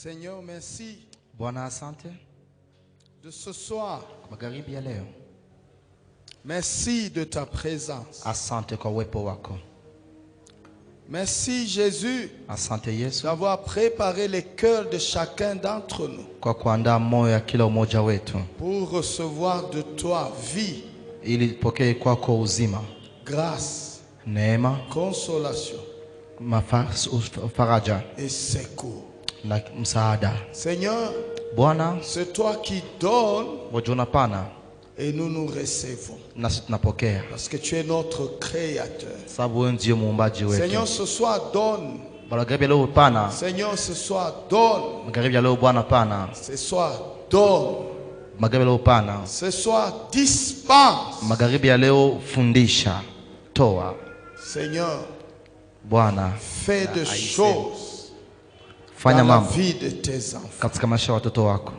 Seigneur, merci Bwana asante de ce soir. magharibi ya leo. Merci de ta présence. Asante kwa uwepo wako. Merci Jésus Asante Yesu d'avoir préparé les cœurs de chacun d'entre nous kwa kuandaa moyo ya kila umoja wetu pour recevoir de toi vie, ili pokee kwako uzima, grâce, neema, consolation faraja et secours. na msaada. Seigneur, Bwana, c'est toi qui donnes wajua pana et nous nous recevons nasi tunapokea, parce que tu es notre créateur. sababu wewe ndiye muumbaji wetu. Seigneur, ce soir donne. Magharibi ya leo pana, Seigneur, ce soir donne. magharibi ya leo Bwana pana, Ce soir donne. magharibi ya leo pana, Ce soir dispense. magharibi ya leo fundisha, toa. Seigneur, Bwana, fais de choses fanya dans la mambo vie de tes enfants. katika maisha ya watoto wako.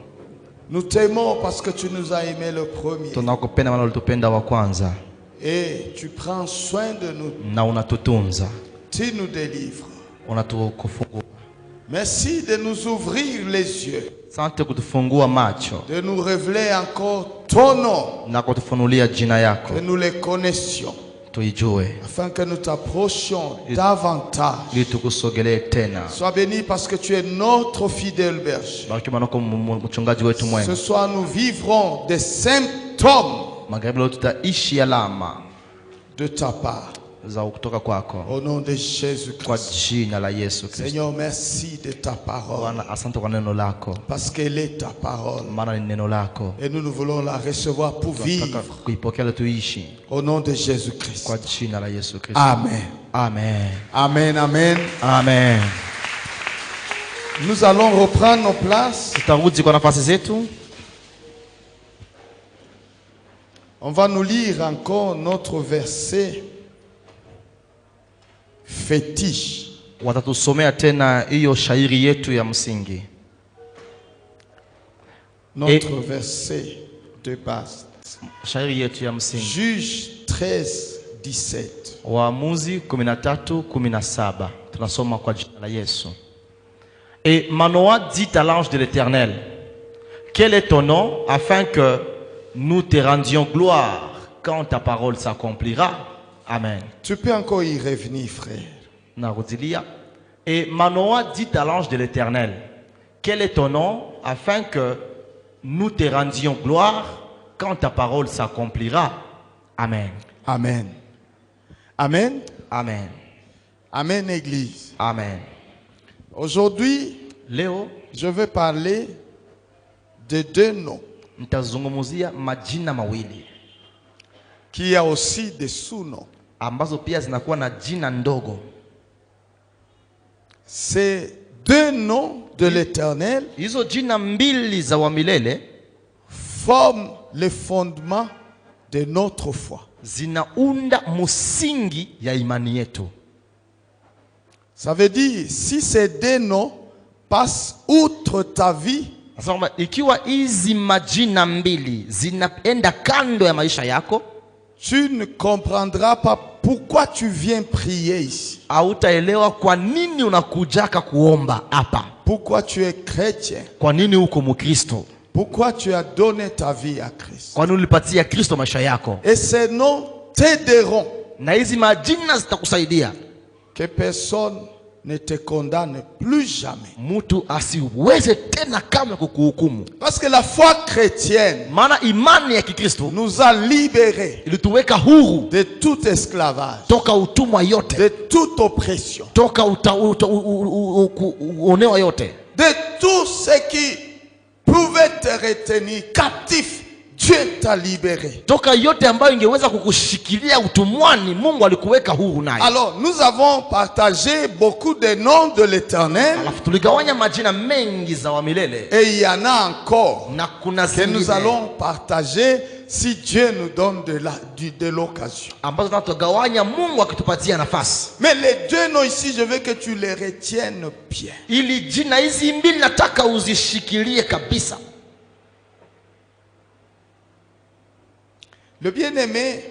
Nous t'aimons parce que tu nous as aimés le premier. Tunakupenda maana ulitupenda wa kwanza Et tu prends soin de nous. na unatutunza, Tu nous délivres. unatukufungua. Merci de nous ouvrir les yeux, Asante kutufungua macho de nous révéler encore ton nom, na kutufunulia jina yako que nous les connaissions, tuijue, afin que nous t'approchions davantage. ili tukusogelee tena. Sois béni parce que tu es notre fidèle berger. Bariki manako mchungaji wetu Ce mwema. soir, nous vivrons des symptômes Magharibi leo tutaishi alama de ta part. za kutoka kwako Au nom de kwa Jésus-Christ. jina la Yesu Kristo. Seigneur, merci de ta parole. Bwana, asante kwa neno lako, Parce qu'elle est ta parole. maana ni neno lako. Et nous voulons la recevoir pour Tunataka vivre. kuipokea ili tuishi Au nom de Jésus-Christ. kwa jina la Yesu Kristo. Amen. Amen. Amen, amen. Amen. Nous allons reprendre nos places. Tutarudi kwa nafasi zetu. On va nous lire encore notre verset fétiche. Watatusomea tena hiyo shairi yetu ya msingi. Notre verset de base. Shairi yetu ya msingi. Juge 13, 17. Waamuzi 13:17. Tunasoma kwa jina la Yesu. Et Manoah dit à l'ange de l'Éternel: Quel est ton nom, afin que nous te rendions gloire quand ta parole s'accomplira? Amen. Tu peux encore y revenir, frère. Narudilia. Et Manoah dit à l'ange de l'Éternel: Quel est ton nom, afin que nous te rendions gloire quand ta parole s'accomplira? Amen. Amen. Amen. Amen. Amen, Église. Amen. Aujourd'hui, Leo je vais parler de deux noms nitazungumzia majina mawili qui a aussi des sous-noms. ambazo pia zinakuwa na jina ndogo. Ces deux noms de l'Éternel Hizo jina mbili za wa milele forment le fondement de notre foi. zinaunda msingi ya imani yetu. Ça veut dire, si ces deux noms passent outre ta vie, Sasa kwamba ikiwa hizi majina mbili zinaenda kando ya maisha yako, tu ne comprendras pas pourquoi tu viens prier ici. hautaelewa kwa nini unakujaka kuomba hapa, Pourquoi tu es chrétien. kwa nini uko Mkristo, Pourquoi tu as donné ta vie à Christ. kwa nini ulipatia Kristo maisha yako. Et ces noms t'aideront. Na hizi majina zitakusaidia Que personne ne te condamne plus jamais. mtu asiweze tena kama kukuhukumu, Parce que la foi chrétienne maana imani ya Kikristo nous a libérés ilituweka huru de tout esclavage, toka utumwa yote, de toute oppression, toka uonewa yote, de tout ce qui pouvait te retenir captif. Dieu t'a libéré. toka yote ambayo ingeweza kukushikilia utumwani, Mungu alikuweka huru naye. Alors, nous avons partagé beaucoup de noms de l'Éternel Alafu tuligawanya majina mengi za wa milele, et il y en a encore na kuna que nous zingine allons partager si Dieu nous donne de l'occasion. ambazo tunatogawanya Mungu akitupatia nafasi. Mais les deux noms ici, je veux que tu les retiennes bien. Ili jina hizi mbili nataka uzishikilie kabisa. Le bien-aimé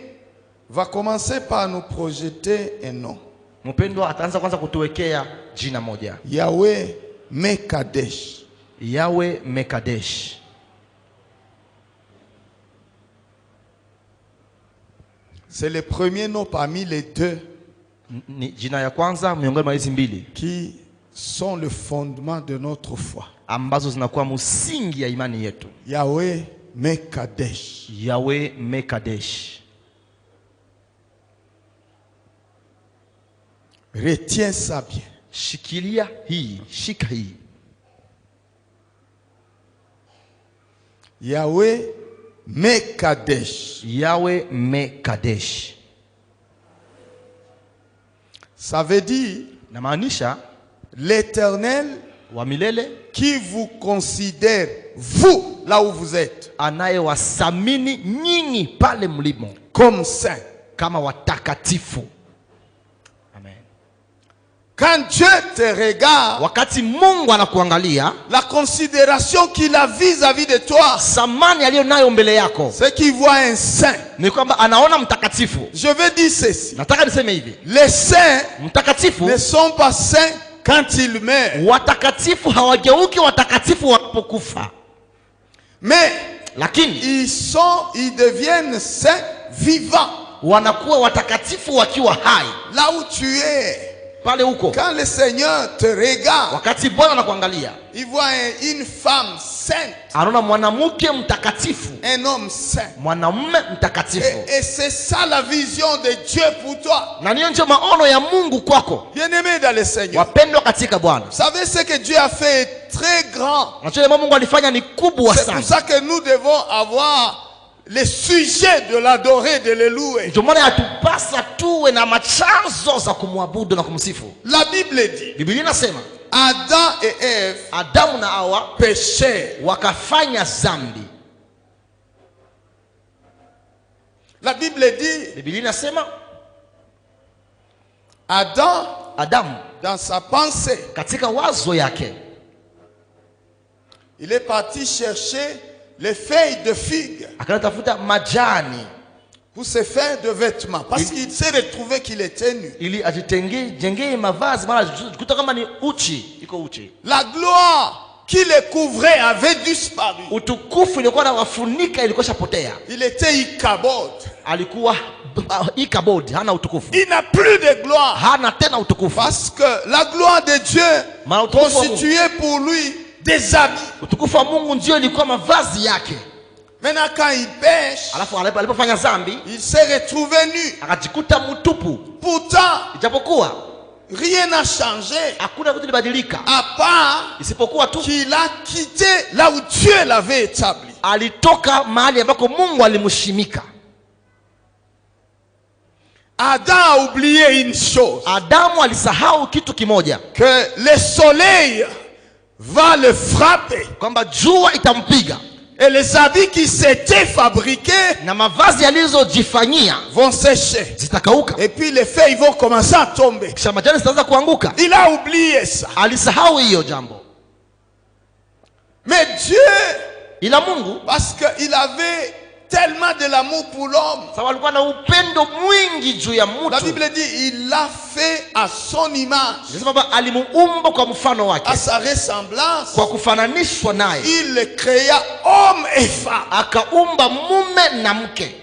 va commencer par nous projeter un nom. Mpendwa ataanza kwanza kutuwekea jina moja. Yahweh Mekadesh. Yahweh Mekadesh. C'est le premier nom parmi les deux Jina ya kwanza miongoni mwa hizi mbili qui sont le fondement de notre foi. ambazo zinakuwa msingi ya imani yetu. Yahweh Mekadesh. Yahweh Mekadesh. Retiens ça bien. Shikilia hii, shika hii. Yahweh Mekadesh. Yahweh Mekadesh. Ça veut dire Namaanisha l'Éternel wa milele qui vous considère, vous, là où vous êtes, anayewasamini nyinyi pale mlimo comme saint. kama watakatifu. Amen. Quand Dieu te regarde, Wakati Mungu anakuangalia, la considération qu'il a vis-à-vis de toi, samani aliyo nayo mbele yako c'est qu'il voit un saint. ni kwamba anaona mtakatifu. Je veux dire ceci. Nataka niseme hivi, Les saints mtakatifu ne sont pas saints quand ils meurent. watakatifu hawageuki watakatifu wanapokufa, Mais lakini ils deviennent saints vivants. wanakuwa watakatifu wakiwa hai Là où tu es, pale huko. quand le Seigneur te regarde, Wakati Bwana anakuangalia, il voit une femme sainte, anaona mwanamke mtakatifu, un homme saint. mwanamume mtakatifu. Et c'est ça la vision de Dieu pour toi. Na niyo ndio maono ya Mungu kwako, Bien-aimé dans le Seigneur. wapendwa katika Bwana. Vous savez ce que Dieu a fait est très grand. Unajua Mungu alifanya ni kubwa C'est pour sana. ça que nous devons avoir le sujet de l'adorer, de le louer. Ndio maana yatupasa tuwe na machanzo za kumwabudu na kumsifu. La Bible dit, Biblia inasema Adam et Ève Adamu na Hawa péchèrent. wakafanya dhambi. La Bible dit, Biblia inasema Adam, Adamu dans sa pensée, katika wazo yake il est parti chercher les feuilles de figue akanatafuta majani pour se faire de vêtements. Parce qu'il s'est retrouvé qu'il était nu. ili ajitengee mavazi, maana kuta kama ni uchi, iko uchi. La gloire qui le couvrait avait disparu. Utukufu ilikuwa na wafunika, ilikuwa shapotea. Il était Ichabod. Alikuwa Ichabod, hana utukufu, Il n'a plus de gloire. hana tena utukufu. Parce que la gloire de Dieu constituait pour lui des habits. Utukufu wa Mungu ndio ilikuwa mavazi yake. Maintenant quand il pêche, Alafu alipofanya dhambi il s'est retrouvé nu. akajikuta mtupu. Pourtant, Ijapokuwa rien n'a changé. hakuna kitu libadilika, À part isipokuwa tu qu'il a quitté là où Dieu l'avait établi. alitoka mahali ambako Mungu alimshimika. Adam a oublié une chose. Adamu alisahau kitu kimoja, Que le soleil va le frapper. kwamba jua itampiga Et les habits qui s'étaient fabriqués na mavazi alizojifanyia vont sécher. zitakauka, Et puis les feuilles vont commencer à tomber. kisha majani zitaanza kuanguka. Il a oublié ça. Alisahau hiyo jambo, Mais Dieu, ila Mungu parce qu'il avait tellement de l'amour pour l'homme, sababu alikuwa na upendo mwingi juu ya la mtu, Bible dit il l'a fait à son image, nasema kwamba alimuumba kwa mfano à wake, sa ressemblance. kwa kufananishwa naye Il le créa homme et femme. akaumba mume na mke.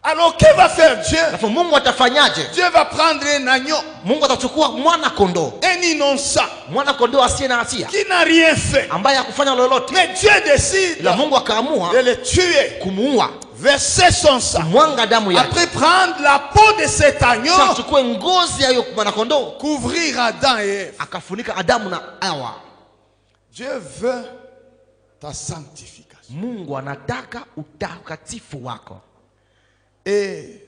Alors que va faire Dieu? Alafu Mungu atafanyaje? Dieu va prendre un agneau, Mungu atachukua mwana kondoo, un innocent, mwana kondoo asiye na hatia, qui n'a rien fait. ambaye hakufanya lolote, Mais Dieu décide ila Mungu akaamua de le tuer, kumuua, verser son sang. kumwanga damu yake, Après prendre la peau de cet agneau, kisha achukue ngozi ya huyo mwana kondoo couvrir Adam et Ève. akafunika Adamu na Hawa. Dieu veut ta sanctification. Mungu anataka utakatifu wako, Et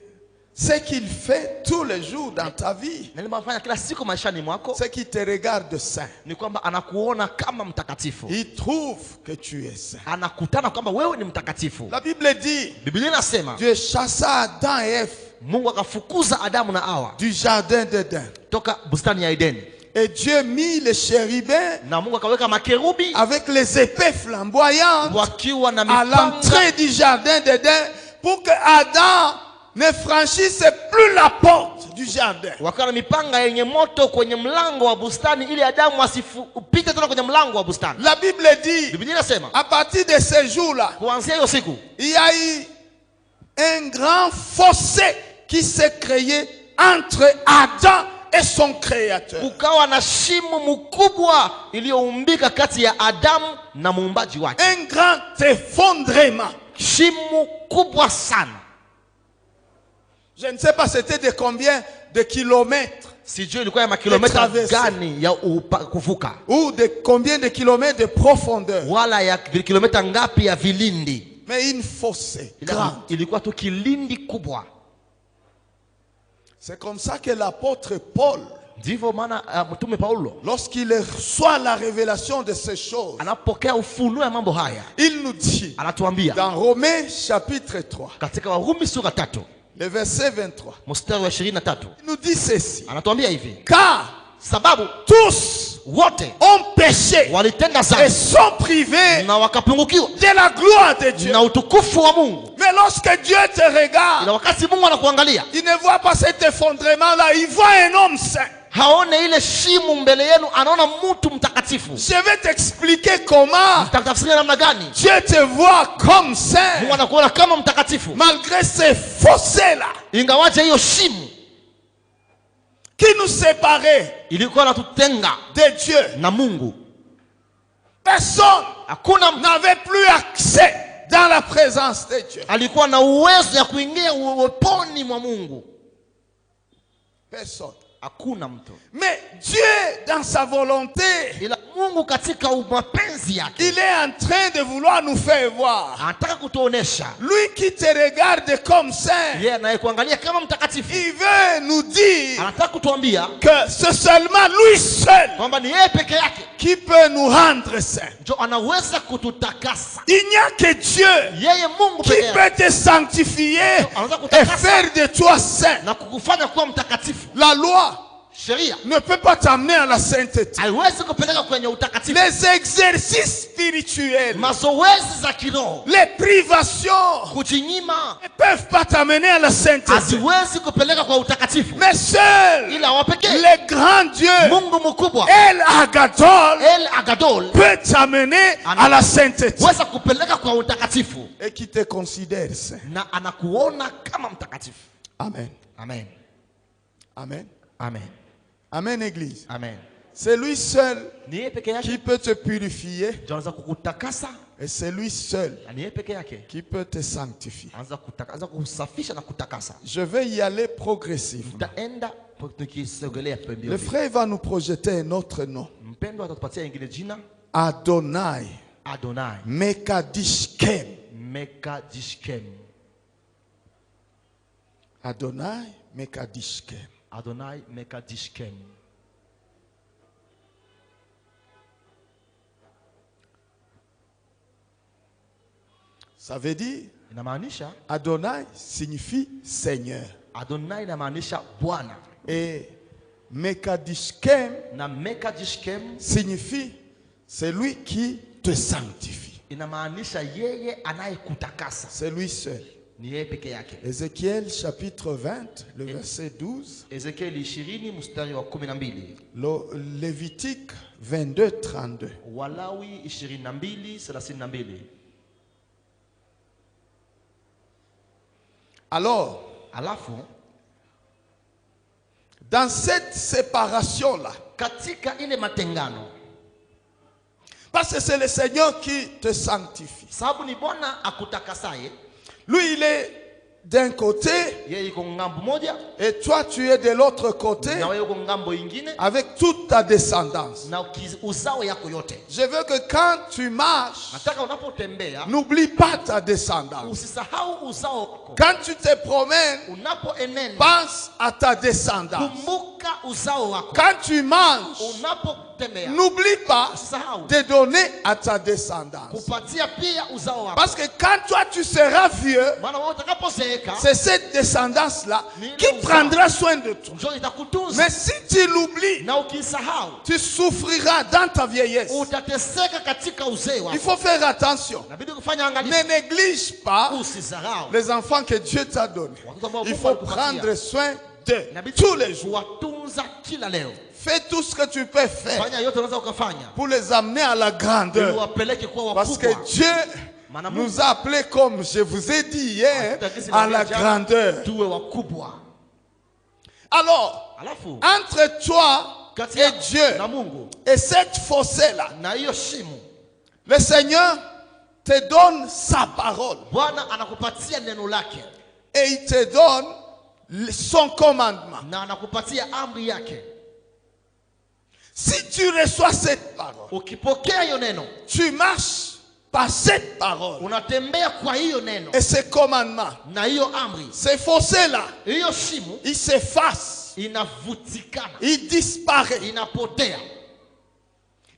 ce qu'il fait tous les jours dans ta vie, na limafanya kila siku maishani mwako, c'est qu'il te regarde saint. ni kwamba anakuona kama mtakatifu, Il trouve que tu es saint. anakutana kwamba wewe ni mtakatifu. La Bible dit, Biblia inasema Dieu chassa Adam et Ève Mungu akafukuza Adamu na Hawa du jardin d'Éden. toka bustani ya Edeni, Et Dieu mit les chérubins na Mungu akaweka makerubi avec les épées flamboyantes wakiwa na à mipanga l'entrée du jardin d'Éden pour que Adam ne franchisse plus la porte du jardin. Wakawa na mipanga yenye moto kwenye mlango wa bustani ili Adamu asipite tena kwenye mlango wa bustani. La Bible dit, Biblia inasema à partir de ce jour-là, kuanzia hiyo siku il y a eu un grand fossé qui s'est créé entre Adam et son créateur. kukawa na shimo mkubwa iliyoumbika kati ya Adamu na muumbaji wake. Un grand effondrement. Shimo kubwa sana. Je ne sais pas c'était de combien de kilomètres. Sijui ilikuwa ya makilomita gani ya kuvuka. Ou de combien de kilomètres de profondeur. Wala ya kilomita ngapi ya vilindi. Mais une fossée grande. Ilikuwa tu kilindi kubwa. C'est comme ça que l'apôtre Paul, ndivyo maana mtume Paulo lorsqu'il reçoit la révélation de ces choses, anapokea ufunuo ya mambo haya, il nous dit anatuambia dans Romains chapitre 3, katika Warumi sura 3 le verset 23, mstari wa 23, il nous dit ceci: anatuambia hivi, car sababu tous wote ont péché walitenda et dhambi sont privés na wakapungukiwa de la gloire de Dieu. na utukufu wa Mungu. Mais lorsque Dieu te regarde, Ila wakati Mungu anakuangalia, il ne voit pas cet effondrement là, il voit un homme saint. haone ile shimo mbele yenu, anaona mtu mtakatifu. Je vais t'expliquer comment Mtakatifu namna gani? Dieu te voit comme saint Mungu anakuona kama mtakatifu malgré ces fossés là ingawaje hiyo shimo qui nous séparaient ilikuwa inatutenga de Dieu. na Mungu. Personne Hakuna n'avait plus accès dans la présence de Dieu. alikuwa na uwezo ya kuingia uweponi mwa Mungu. Personne. Hakuna mtu. Mais Dieu, dans sa volonté, Ila Mungu katika mapenzi yake il est en train de vouloir nous faire voir. anataka kutuonesha, Lui qui te regarde comme saint, yeye anayekuangalia kama mtakatifu, il veut nous dire anataka kutuambia que c'est seulement lui seul kwamba ni yeye peke yake qui peut nous rendre saints. ndio anaweza kututakasa. Il n'y a que Dieu Yeye Mungu qui peke yake peut te sanctifier et faire de toi saint. na kukufanya kuwa mtakatifu. La loi Sheria ne peut pas t'amener à la sainteté. haiwezi kupeleka kwenye utakatifu. Les exercices spirituels, Mazoezi za kiroho, les privations kujinyima, ne peuvent pas t'amener à la sainteté. haziwezi kupeleka kwa utakatifu. Mais seul Ila wapekee le grand Dieu, Mungu mkubwa El Agadol, El Agadol peut t'amener à la sainteté weza kupeleka kwa utakatifu et qui te considère saint. na anakuona kama mtakatifu. Amen. Amen. Amen. Amen. Amen, Église. Amen. C'est lui seul Ni yeye peke yake qui peut te purifier ndio anaweza kukutakasa, et c'est lui seul na ni yeye peke yake qui peut te sanctifier. anaweza kusafisha na kutakasa. Je vais y aller progressivement. Tutaenda tukisogelea Le pembeni. frère va nous projeter un autre nom. Mpendwa atatupatia ingine jina Adonai Adonai Mekadishkem. Mekadishkem. Adonai Mekadishkem. Adonai Mekadishkem. Ça veut dire, Inamaanisha Adonai signifie Seigneur. Adonai inamaanisha Bwana Et Mekadishkem na Mekadishkem signifie c'est lui qui te sanctifie. inamaanisha yeye anayekutakasa. C'est lui seul. Ni yeye peke yake. Ézéchiel chapitre 20, le verset 12. Ezekieli 20 mstari wa 12. Lévitique 22, 32. Walawi 22:32. Alors, Alafu dans cette séparation-là, katika ile matengano, parce que c'est le Seigneur qui te sanctifie. sababu ni Bwana akutakasaye, Lui, il est d'un côté yeye iko ngambo moja et toi, tu es de l'autre côté na wewe uko ngambo ingine avec toute ta descendance. na uzao yako yote. Je veux que quand tu marches, Nataka unapotembea n'oublie pas ta descendance. usisahau uzao wako. Quand tu te promènes, Unapoenenda pense à ta descendance. kumbuka uzao wako. Quand tu manges, Unapotembea n'oublie pas usisahau de donner à ta descendance. kupatia pia uzao wako. Parce que quand toi tu seras vieux, Maana wewe utakapozeeka c'est cette descendance-là qui prendra soin de toi. njoo itakutunza. Mais si tu l'oublies, Na ukisahau tu souffriras dans ta vieillesse. utateseka katika uzee Il wako. faut faire attention. Inabidi kufanya angalisho. Ne néglige pas Usisahau les enfants que Dieu t'a donnés. Il faut prendre soin méditer tous les jours. kuwatunza kila leo. Fais tout ce que tu peux faire Fanya yote unaweza ukafanya pour les amener à la grandeur. uwapeleke kuwa Parce que wakubwa. Dieu nous a appelés, comme je vous ai dit hier, à la grandeur. Tuwe wakubwa. Alors, Alafu entre toi kati et yako Dieu na Mungu et cette fossé-là, na hiyo shimo, le Seigneur te donne sa parole Bwana anakupatia neno lake et il te donne son commandement. na anakupatia amri yake. Si tu reçois cette parole, Ukipokea hiyo neno, tu marches par cette parole unatembea kwa hiyo neno et ses commandements. na hiyo amri, Ces fossés-là, hiyo shimo ils s'effacent, inavutikana, ils disparaissent. inapotea.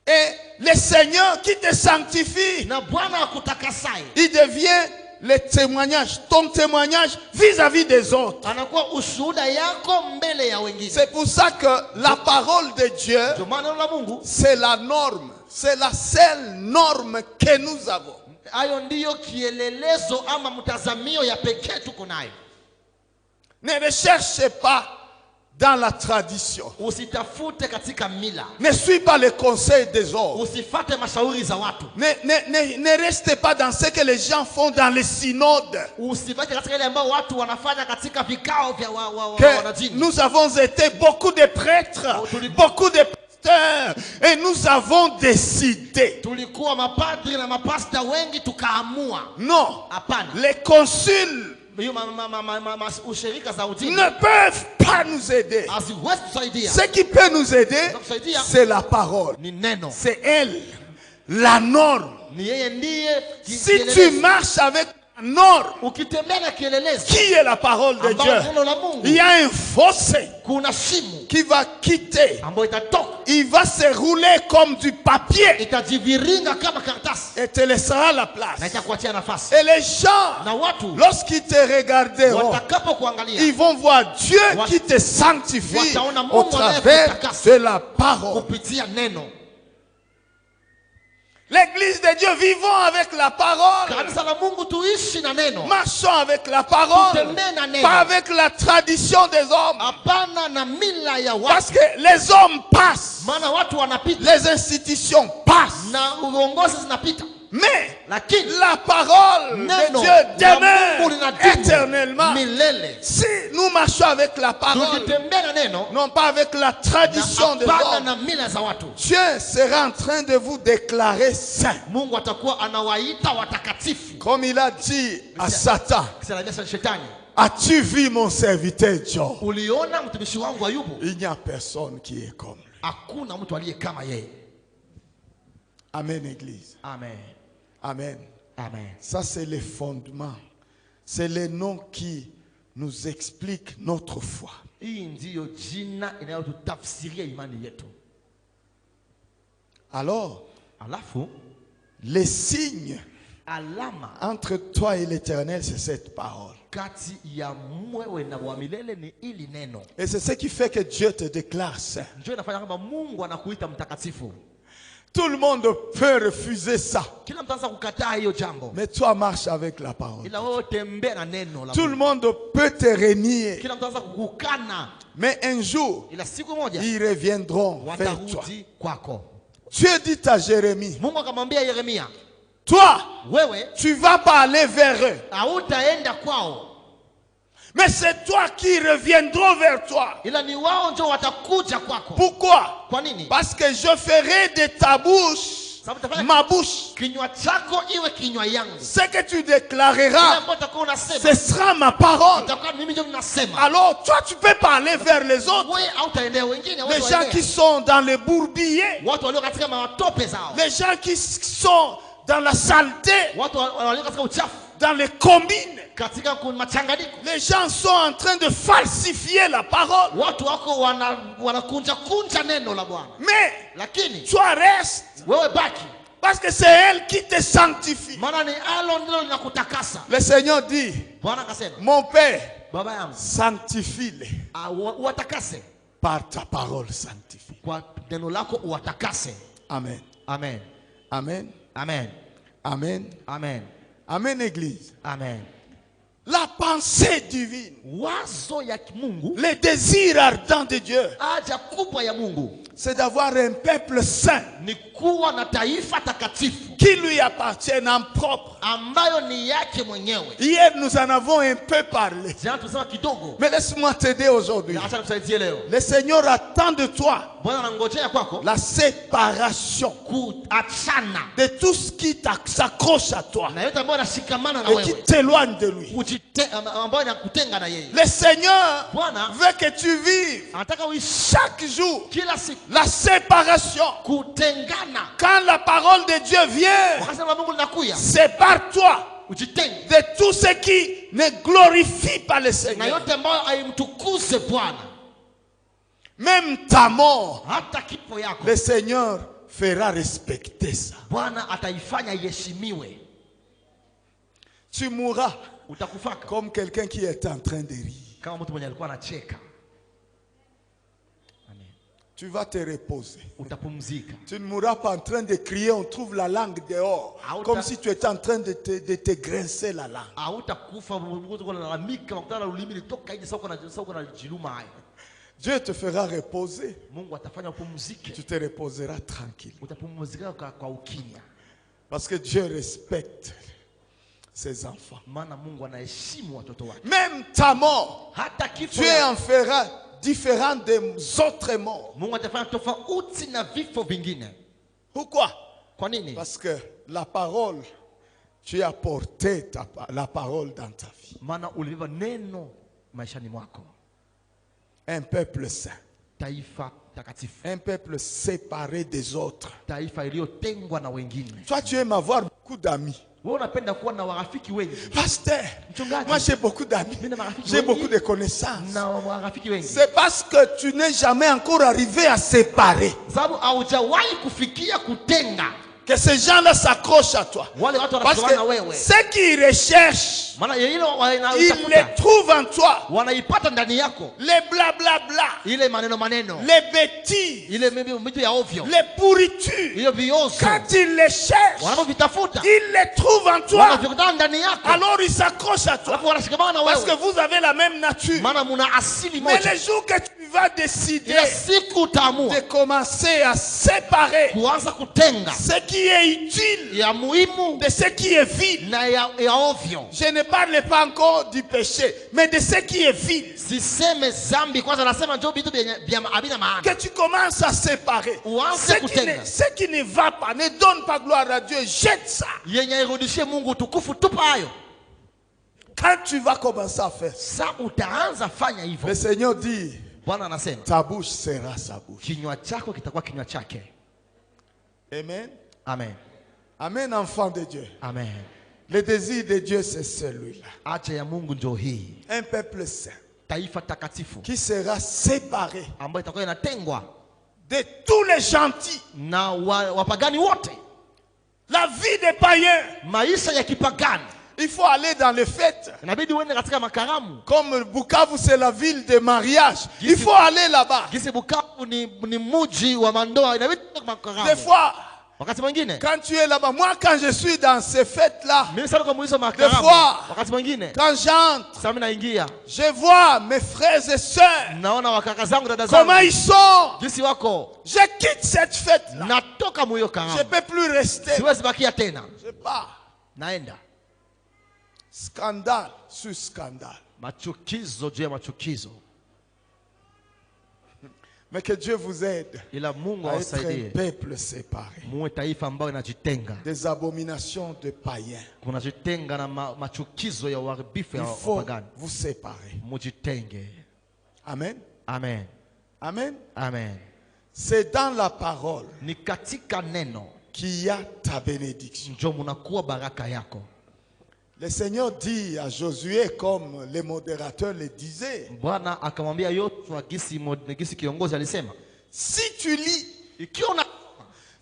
Et le Seigneur qui te sanctifie, Na Bwana akutakasaye il devient le témoignage, ton témoignage vis-à-vis des autres. anakuwa ushuhuda yako mbele ya wengine. C'est pour ça que la parole de Dieu, Ndio maana neno la Mungu, c'est la norme. C'est la seule norme que nous avons. hayo ndiyo kielelezo ama mtazamio ya pekee tuko nayo. Ne recherchez pas dans la tradition. Usitafute katika mila, Ne suis pas les conseils des autres. usifate mashauri za watu, Ne restez pas dans ce que les gens font dans les synodes. usibaki katika ile ambayo watu wanafanya katika vikao vya Que wanadini. nous avons été beaucoup de prêtres, beaucoup de pasteurs, et nous avons décidé. Tulikuwa mapadri na mapasta wengi tukaamua. Non, Hapana. les consuls Hiyo ushirika za udini ne peuvent pas nous aider. haziwezi tusaidia. Ce qui peut nous aider, c'est la parole. Ni neno. C'est elle, la norme. Ni yeye ndiye Si tu marches avec la norme, ukitembea na kielelezo qui est la parole de ambayo Dieu, neno la Mungu, il y a un fossé kuna shimo qui va quitter. ambayo itatoka, Il va se rouler comme du papier itajiviringa kama karatasi et te laissera la place. na itakuachia nafasi. Et les gens, Na watu lorsqu'ils te regarderont, watakapo kuangalia ils vont voir Dieu qui te sanctifie wataona au Mungu travers anayekutakasa de la parole. kupitia neno. L'église de Dieu, vivons avec la parole. Kanisa la Mungu tuishi na neno, Marchons avec la parole, tutembee na neno, pas avec la tradition des hommes. hapana na mila ya Parce watu, que les hommes passent, maana watu wanapita les institutions passent. na uongozi zinapita, Mais lakini la parole de neno Dieu la Mungu demeure linadumu éternellement. milele. Si nous marchons avec la parole, Tukitembea na neno non pas avec la na tradition des hapana hommes, na mila za watu, Dieu sera en train de vous déclarer saint. Mungu atakuwa anawaita watakatifu. Comme il a dit à Satan, Kisha shetani, as-tu vu mon serviteur Job? uliona mtumishi wangu Ayubu? Il n'y a personne qui est comme lui. Hakuna mtu aliye kama yeye. Amen, Église. Amen. Amen. Amen. Ça, c'est les fondements. C'est les noms qui nous expliquent notre foi. Hii ndiyo jina inayotutafsiria imani yetu. Alors, Alafu les signes alama entre toi et l'Éternel, c'est cette parole. kati ya mwewe na wa milele ni ili neno. Et c'est ce qui fait que Dieu te déclare saint. Ndio inafanya kwamba Mungu anakuita mtakatifu. Tout le monde peut refuser ça. Kila mtu anaweza kukataa hiyo jambo, Mais toi, marche avec la parole. ila wewe tembea na neno la Tout le Mungu. monde peut te renier. Kila mtu anaweza kukukana, Mais un jour, ila siku moja ils reviendront vers toi. watarudi kwako. Dieu dit à Jérémie, Mungu akamwambia Yeremia, toi, wewe tu vas pas aller vers eux. hautaenda kwao, Mais c'est toi qui reviendras vers toi. ila ni wao ndio watakuja kwako. Pourquoi? Kwa nini? Parce que je ferai de ta bouche, ma bouche, Kinywa chako iwe kinywa yangu. ce que tu Kile déclareras, ambacho utakuwa unasema ce sera ma parole. itakuwa mimi ndio ninasema. Alors toi, tu peux pas aller vers les autres. Wewe hautaendea wengine, Les watu gens waendea. qui sont dans les bourbiers, Watu walio katika matope zao, les gens qui sont dans la saleté, watu walio katika uchafu, dans les combines. katika machanganyiko. Les gens sont en train de falsifier la parole. Watu wako wanakunja kunja neno la Bwana. Mais Lakini toi reste, wewe baki, parce que c'est elle qui te sanctifie. maana ni alo ndilo linakutakasa. Le Seigneur dit, Bwana akasema, mon Père, baba yangu, sanctifie-les uwatakase par ta parole sanctifie. kwa neno lako, uwatakase. Amen. Amen. Amen. Amen. Amen. Amen. Amen, Église. Amen. La pensée divine, wazo ya Mungu, le désir ardent de Dieu, haja kubwa ya Mungu c'est d'avoir un peuple saint ni kuwa na taifa takatifu qui lui appartient en propre. ambayo ni yake mwenyewe. Hier, nous en avons un peu parlé. Jana tusema kidogo, Mais laisse-moi t'aider aujourd'hui. na acha nikusaidie leo. Le Seigneur attend de toi Bwana anangojea kwako la séparation kuachana de tout ce qui s'accroche à toi na yote ambayo yanashikamana na et qui wewe, t'éloigne de lui. ambayo inakutenga na yeye. Le Seigneur Bwana veut que tu vives anataka uishi chaque jour kila siku la séparation. kutengana. Quand la parole de Dieu vient, Wakati la Mungu linakuja, sépare-toi ujitenge de tout ce qui ne glorifie pas le na Seigneur. yote ambayo haimtukuze Bwana. Même ta mort, Hata kifo yako le Seigneur fera respecter ça. Bwana ataifanya iheshimiwe. Tu mourras Utakufaka comme quelqu'un qui est en train de rire. kama mtu mwenye alikuwa anacheka. Amen. Tu vas te reposer. Utapumzika. Tu ne mourras pas en train de crier, on trouve la langue dehors. Comme si tu étais en train de te grincer la langue. Hautakufa unalalamika wakati ulimi litoka nje soko na jiluma haya. Dieu te fera reposer. Mungu atafanya upumzike. Tu te reposeras tranquille. Utapumzika kwa ukimya. Parce que Dieu respecte ses enfants. Maana Mungu anaheshimu watoto wake. Même ta mort, Hata kifo Dieu en fera différent des autres morts. Mungu atafanya tofauti na vifo vingine. Pourquoi? Kwa nini? Parce que la parole, tu as porté la parole dans ta vie. Maana ulibeba neno maishani mwako. Un peuple saint. Taifa takatifu. Un peuple séparé des autres. Taifa iliyotengwa na wengine. Toi, tu aimes avoir beaucoup d'amis. Wewe unapenda kuwa na warafiki wengi. Pasteur, Mchungaji, moi j'ai beaucoup d'amis. mimi na marafiki J'ai wengi. beaucoup de connaissances. Na warafiki wengi. C'est parce que tu n'es jamais encore arrivé à séparer Sababu haujawahi kufikia kutenga. que ces gens-là s'accrochent à toi. Wale watu Parce wanashikamana na que wewe. ceux qui recherchent, Maana ile ils wanaitafuta les trouvent en toi. wanaipata ndani yako. Les blablabla, Ile maneno. les bêtises, Ile mitu ya ovyo. les pourritures. Ile viozo. Quand ils les cherchent, Wanapovitafuta. ils les trouvent en toi. Wanavikutana ndani yako. Alors ils s'accrochent à toi. Alafu wanashikamana na Parce que wewe. vous avez la même nature. Maana muna asili Mais moja. le jour que tu vas décider Ile siku utaamua de commencer à séparer kuanza kutenga ce qui est utile ya muhimu de ce qui est vil. na ya ovyo. Je ne parle pas encore du péché, mais de ce qui est vil. Siseme zambi kwanza, nasema njoo vitu vya havina maana. Que tu commences à séparer. Uanze Ce kutenga. qui ne va pas, ne donne pas gloire à Dieu, jette ça. Yenye irudishie Mungu utukufu, tupa hayo. Quand tu vas commencer à faire, Sa utaanza fanya hivyo. le Seigneur dit, Bwana anasema ta bouche sera sa bouche. kinywa chako kitakuwa kinywa chake. Amen. Amen. Amen, enfant de Dieu. Amen. Le désir de Dieu, c'est celui-là. Acha ya Mungu ndio hii. Un peuple saint Taifa takatifu qui sera séparé ambayo itakuwa inatengwa de tous les gentils. na wapagani wote. La vie des païens. Maisha ya kipagani. Il faut aller dans les fêtes. Inabidi uende katika makaramu. Comme Bukavu, c'est la ville de mariage. Il faut aller là-bas. Gisi Bukavu ni muji wa mandoa, inabidi makaramu. Des fois, Wakati mwingine quand tu es là-bas, moi quand je suis dans ces fêtes-là, mimi sana kwa muizo des makaramu. fois, Wakati mwingine quand j'entre, sasa mimi naingia, je vois mes frères et sœurs, naona wakaka zangu dada comment zangu ils sont. jinsi wako. Je quitte cette fête-là. Natoka muyo Je karamu. ne peux plus rester. Siwezi bakia tena. Je pars. Naenda. Scandale sur scandale. Machukizo juu ya machukizo. Mais que Dieu vous aide Ila Mungu à être un awasaidie. peuple séparé Muwe taifa ambayo inajitenga. des abominations de païens. Kunajitenga na machukizo ya uharibifu Il ya faut wapagani. vous séparer. Mujitenge. Amen. Amen. Amen. Amen. C'est dans la parole Ni katika neno qu'il y a ta bénédiction. ndio munakuwa baraka yako. Le Seigneur dit à Josué, comme les modérateurs le disaient, Bwana akamwambia Yoshua gisi kiongozi alisema, si tu lis, ikiwa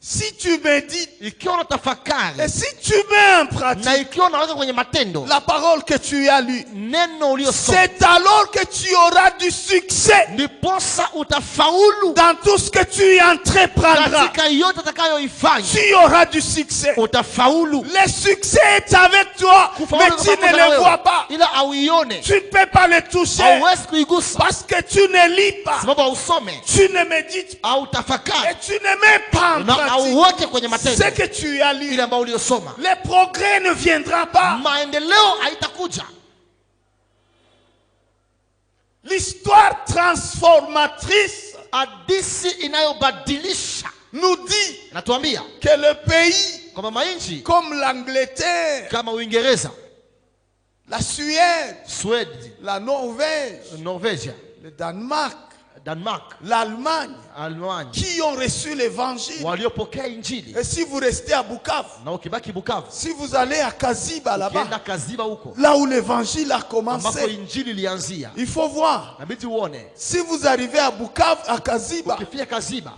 si tu médites ikiwa unatafakari et si tu mets en pratique na ikiwa unaweka kwenye matendo la parole que tu as lue, neno uliyosoma, c'est alors que tu auras du succès ndiposa utafaulu dans tout ce que tu entreprendras. katika yote utakayoifanya. Tu auras du succès. Utafaulu. Le succès est avec toi, mais tu ne le vois pas. ila auione, Tu ne peux pas le toucher hauwezi kuigusa parce que tu ne lis pas, sababu hausome tu ne médites pas au tafakari et tu ne mets pas en na pratique auweke kwenye matendo ce que tu as lu. ile ambayo uliyosoma. Le progrès ne viendra pas. Maendeleo haitakuja. L'histoire transformatrice Hadithi inayobadilisha nous dit natuambia que le pays kwamba mainchi comme l'Angleterre, kama Uingereza, la Suède, Sweden, la Norvège, Norvegia, le Danemark, Denmark, l'Allemagne, Allemagne qui ont reçu l'évangile. waliopokea injili. Et si vous restez à Bukavu, Na ukibaki Bukavu, si vous allez à Kaziba ukienda là-bas, Kaziba huko là où l'évangile a ambako commencé, injili ilianzia, il faut voir. nabidi uone Si vous arrivez à Bukavu, à Kaziba, ukifika Kaziba,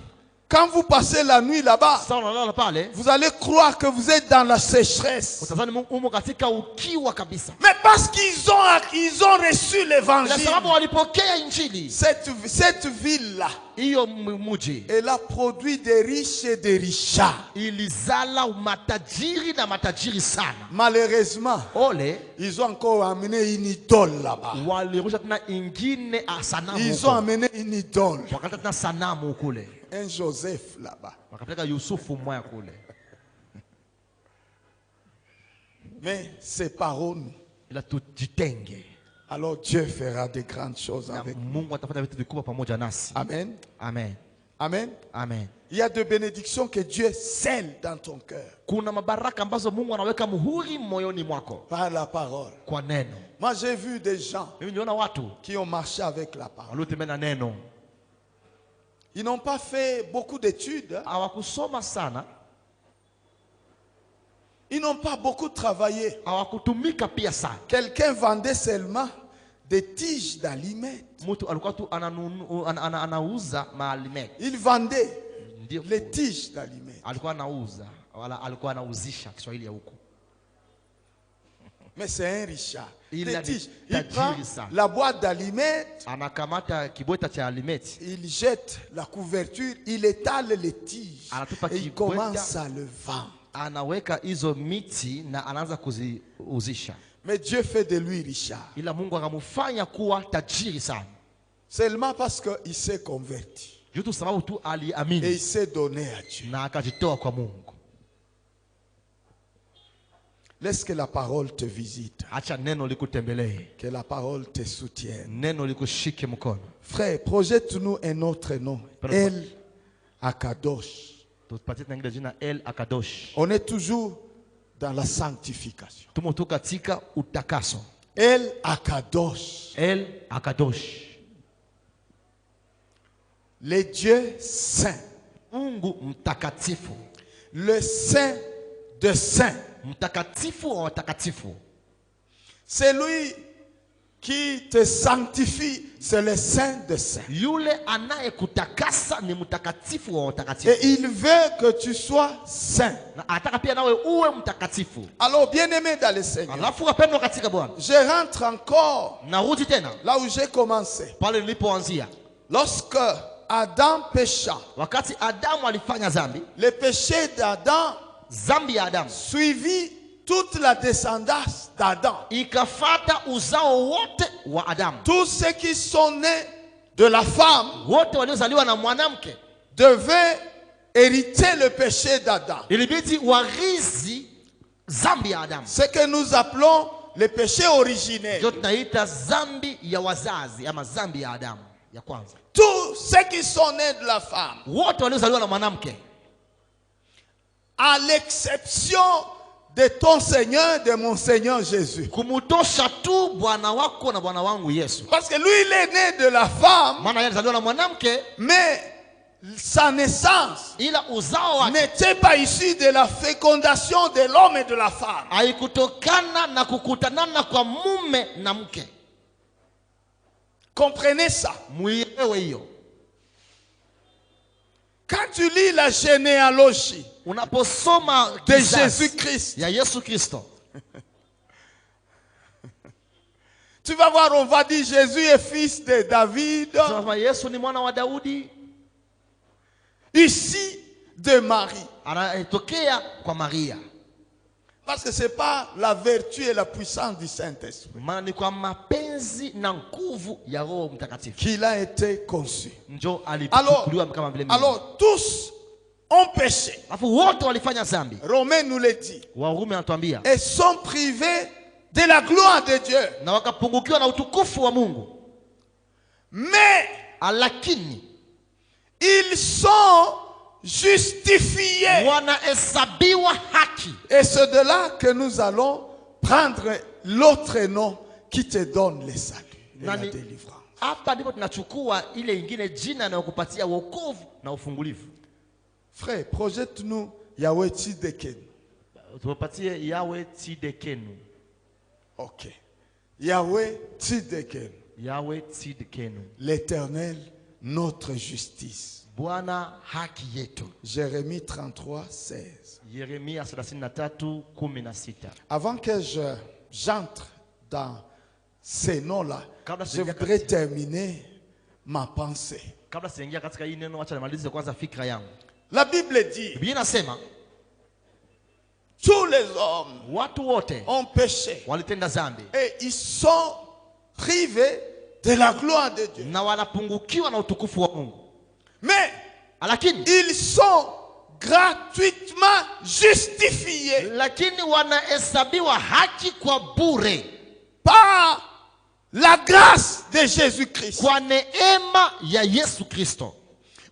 quand vous passez la nuit là-bas, sasa unalala pale, vous allez croire que vous êtes dans la sécheresse. utazani umo katika ukiwa kabisa. Mais parce qu'ils ont reçu Kwa l'évangile, sababu walipokea injili, cette ville-là, hiyo mji elle a produit des riches et des richards. ilizala matajiri na matajiri sana. Malheureusement, Ole ils ont encore amené une idole là-bas. walirusha tena ingine sanamu Ils ont huko. amené une idole. Wakaleta tena sanamu kule, Un Joseph là-bas. wakapeleka Yusufu mmoja kule. Mais séparons-nous. Ila tujitenge, Alors Dieu fera de grandes choses na avec nous. Mungu atafanya vitu vikubwa pamoja nasi. Amen. Amen. Amen. Amen. Il y a des bénédictions que Dieu scelle dans ton cœur Kuna mabaraka ambazo Mungu anaweka muhuri moyoni mwako par la parole. kwa neno. Moi, j'ai vu des gens Mimi niona watu qui ont marché avec la parole. waliotembea na neno, Ils n'ont pas fait beaucoup d'études. hawakusoma sana, Ils n'ont pas beaucoup travaillé. hawakutumika pia sana. Quelqu'un vendait seulement des tiges d'aliments. Mtu alikuwa tu anauza maalimeti, Il vendait ndio les tiges d'aliments. alikuwa anauza, wala alikuwa anauzisha Kiswahili ya huko. Mais c'est un richard. Il Les a tiges. des Il prend tajiri. la boîte d'aliments, Anakamata kibweta cha alimeti, il jette la couverture, il étale les tiges Anatupa et il kibweta. commence à le vendre. anaweka hizo miti na anaanza kuziuzisha. Mais Dieu fait de lui richard. Ila Mungu akamfanya kuwa tajiri sana, Seulement parce qu'il s'est converti juu tu sababu tu et aliamini il s'est donné à Dieu. na akajitoa kwa Mungu. Laisse que la parole te visite, Acha neno likutembelee, que la parole te soutienne. neno likushike mkono. Frère, projette-nous un autre nom. El Akadosh. Tupatie tena jina El Akadosh. On est toujours dans la sanctification. Tumo tu katika utakaso. El Akadosh. El Akadosh, Le Dieu saint. Mungu mtakatifu, Le saint de saints. mtakatifu wa watakatifu. C'est lui qui te sanctifie. C'est le saint de saints. Yule anayekutakasa ni mtakatifu wa Et watakatifu, il veut que tu sois saint. na anataka pia nawe uwe mtakatifu. Alors, bien-aimé dans le Seigneur, Alafu wapendwa katika Bwana, je rentre encore narudi tena là où j'ai commencé. pale nilipoanzia. Lorsque Adam pécha, Wakati Adamu alifanya dhambi, le péché d'Adam dhambi ya Adamu suivit toute la descendance d'Adam. ikafata uzao wote wa Adamu. Tous ceux qui sont nés de la femme Wote waliozaliwa na mwanamke devaient hériter le péché d'Adam. ilibidi warizi dhambi ya Adamu. Ce que nous appelons le péché originel. Ndio tunaita dhambi ya wazazi ama dhambi ya Adamu ya kwanza. Tous ceux qui sont nés de la femme, Wote waliozaliwa na mwanamke, à l'exception de ton Seigneur, de mon Seigneur Jésus. kumutosha tu Bwana wako na Bwana wangu Yesu. Parce que lui, il est né de la femme, Maana yeye alizaliwa na mwanamke, mais sa naissance ila uzao wake n'était pas issu de la fécondation de l'homme et de la femme. haikutokana na kukutanana kwa mume na mke. Comprenez ça. Muielewe hiyo. Quand tu lis la généalogie Unaposoma de kizazi Jésus-Christ, ya Yesu Kristo, tu vas voir, on va dire Jésus est fils de David, tunasema Yesu ni mwana wa Daudi, ici de Marie. anatokea kwa Maria. Parce que ce n'est pas la vertu et la puissance du Saint-Esprit Maana ni kwa mapenzi na nguvu ya Roho Mtakatifu qu'il a été conçu. njo alichukuliwa kama vile mimi. Alors tous ont péché. Alafu wote walifanya dhambi. Romains nous le dit. Warumi anatuambia, Et sont privés de la gloire de Dieu. na wakapungukiwa na utukufu wa Mungu. Mais Lakini ils sont justifiés. wanahesabiwa haki. Et c'est de là que nous allons prendre l'autre nom qui te donne le salut et la Nani- délivrance. Hapa ndipo tunachukua ile ingine jina inayokupatia wokovu na ufungulivu. Frère, projette-nous Yahweh Tzidkenu. Tupatie Yahweh Tzidkenu. Ok. Yahweh Tzidkenu. Yahweh Tzidkenu. L'Éternel, notre justice. Bwana haki yetu. Jérémie 33, 16. Yeremia 33:16. Avant que j'entre dans ces noms-là, Kabla je sijaingia voudrais katika- terminer ma pensée. Kabla sijaingia katika hii neno, acha nimalize kwanza fikra yangu. La Bible dit, Biblia inasema tous les hommes watu wote ont péché walitenda dhambi et ils sont privés de la gloire de Dieu. na wanapungukiwa na utukufu wa Mungu. Mais Lakini ils sont gratuitement justifiés lakini wanahesabiwa haki kwa bure par la grâce de Jésus-Christ kwa neema ya Yesu Kristo,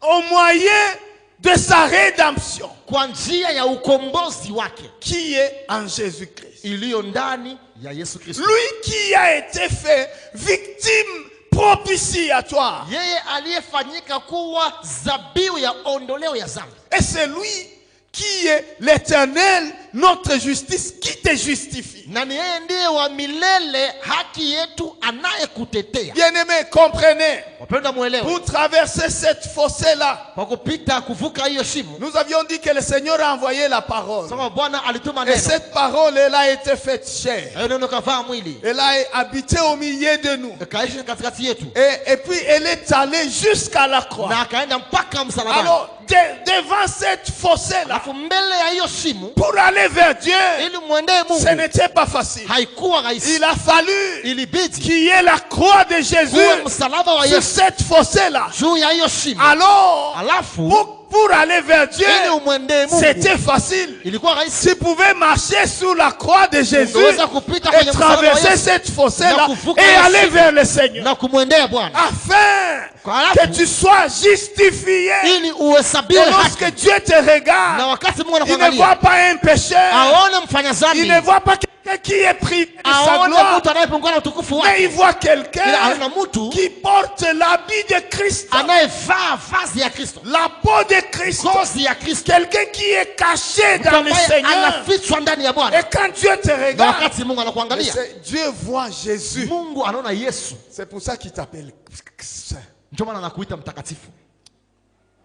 au moyen de sa rédemption kwa njia ya ukombozi wake qui est en Jésus-Christ. iliyo ndani ya Yesu Kristo. Lui qui a été fait victime propitiatoire. Yeye aliyefanyika kuwa dhabihu ya ondoleo ya dhambi, Et c'est lui qui est l'Éternel, notre justice, qui te justifie. na ni yeye ndiye wa milele, haki yetu, anayekutetea. Bien-aimés, comprenez. Wapenda muelewe, Pour traverser cette fossée-là, kwa kupita kuvuka hiyo shimo, nous avions dit que le Seigneur a envoyé la parole. sababu Bwana alituma Et neno, cette parole, elle a été faite chair. hayo neno kavaa mwili, Elle a habité au milieu de nous. akaishi katikati yetu, Et puis, elle est allée jusqu'à la croix. na akaenda mpaka msalabani. Alors, devant cette fossée-là, Alafu mbele ya hiyo shimo, pour aller vers Dieu, ili mwendee ce Mungu, n'était pas facile. haikuwa rahisi. Il a fallu Ilibidi qu'il y ait la croix de Jésus kuwe msalaba wa sur Yesu cette fossée-là. juu ya hiyo shimo. Alors, Alafu pour aller vers Dieu, ili umwendee Mungu c'était facile. ilikuwa rahisi. Tu pouvais marcher sur la croix de Jésus Ungeweza kupita et kwenye msalaba wa traverser Yesu cette fossée-là na kuvuka et hiyo aller shimo vers le Seigneur. na kumwendea Bwana, Afin Alafu, que tu sois justifié. ili uhesabiwe Et lorsque haki. Dieu te Na regarde, wakati Mungu il ne voit anakuangalia, pas un pécheur. aone mfanya Il ne dhambi, voit pas quelqu'un qui est privé de sa aone gloire. mtu anayepungua na utukufu Mais il wake, voit ila quelqu'un aona mtu qui porte l'habit de Christ. anayevaa vazi ya Kristo, La peau de Christ. ngozi ya Kristo, Quelqu'un qui est caché mtu dans le ambaye Seigneur. anafichwa ndani ya Et Bwana. quand Dieu te Na regarde, wakati Mungu anakuangalia, Dieu voit Jésus. Mungu anaona Yesu, C'est pour ça qu'il t'appelle saint. ndio maana anakuita mtakatifu.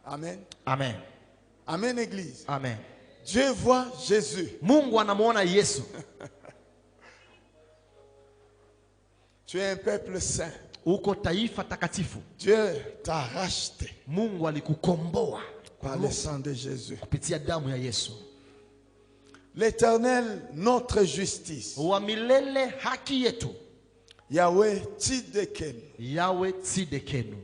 Amen. Amen, Amen, Église. amen. Dieu voit Jésus. Mungu anamuona Yesu. Tu es un peuple saint. Uko taifa takatifu. Dieu t'a racheté Mungu alikukomboa par le sang de Jésus. kupitia damu ya Yesu. L'Éternel, notre justice. Wa milele, haki yetu. Yahweh Tzidkenu. Yahweh Tzidkenu.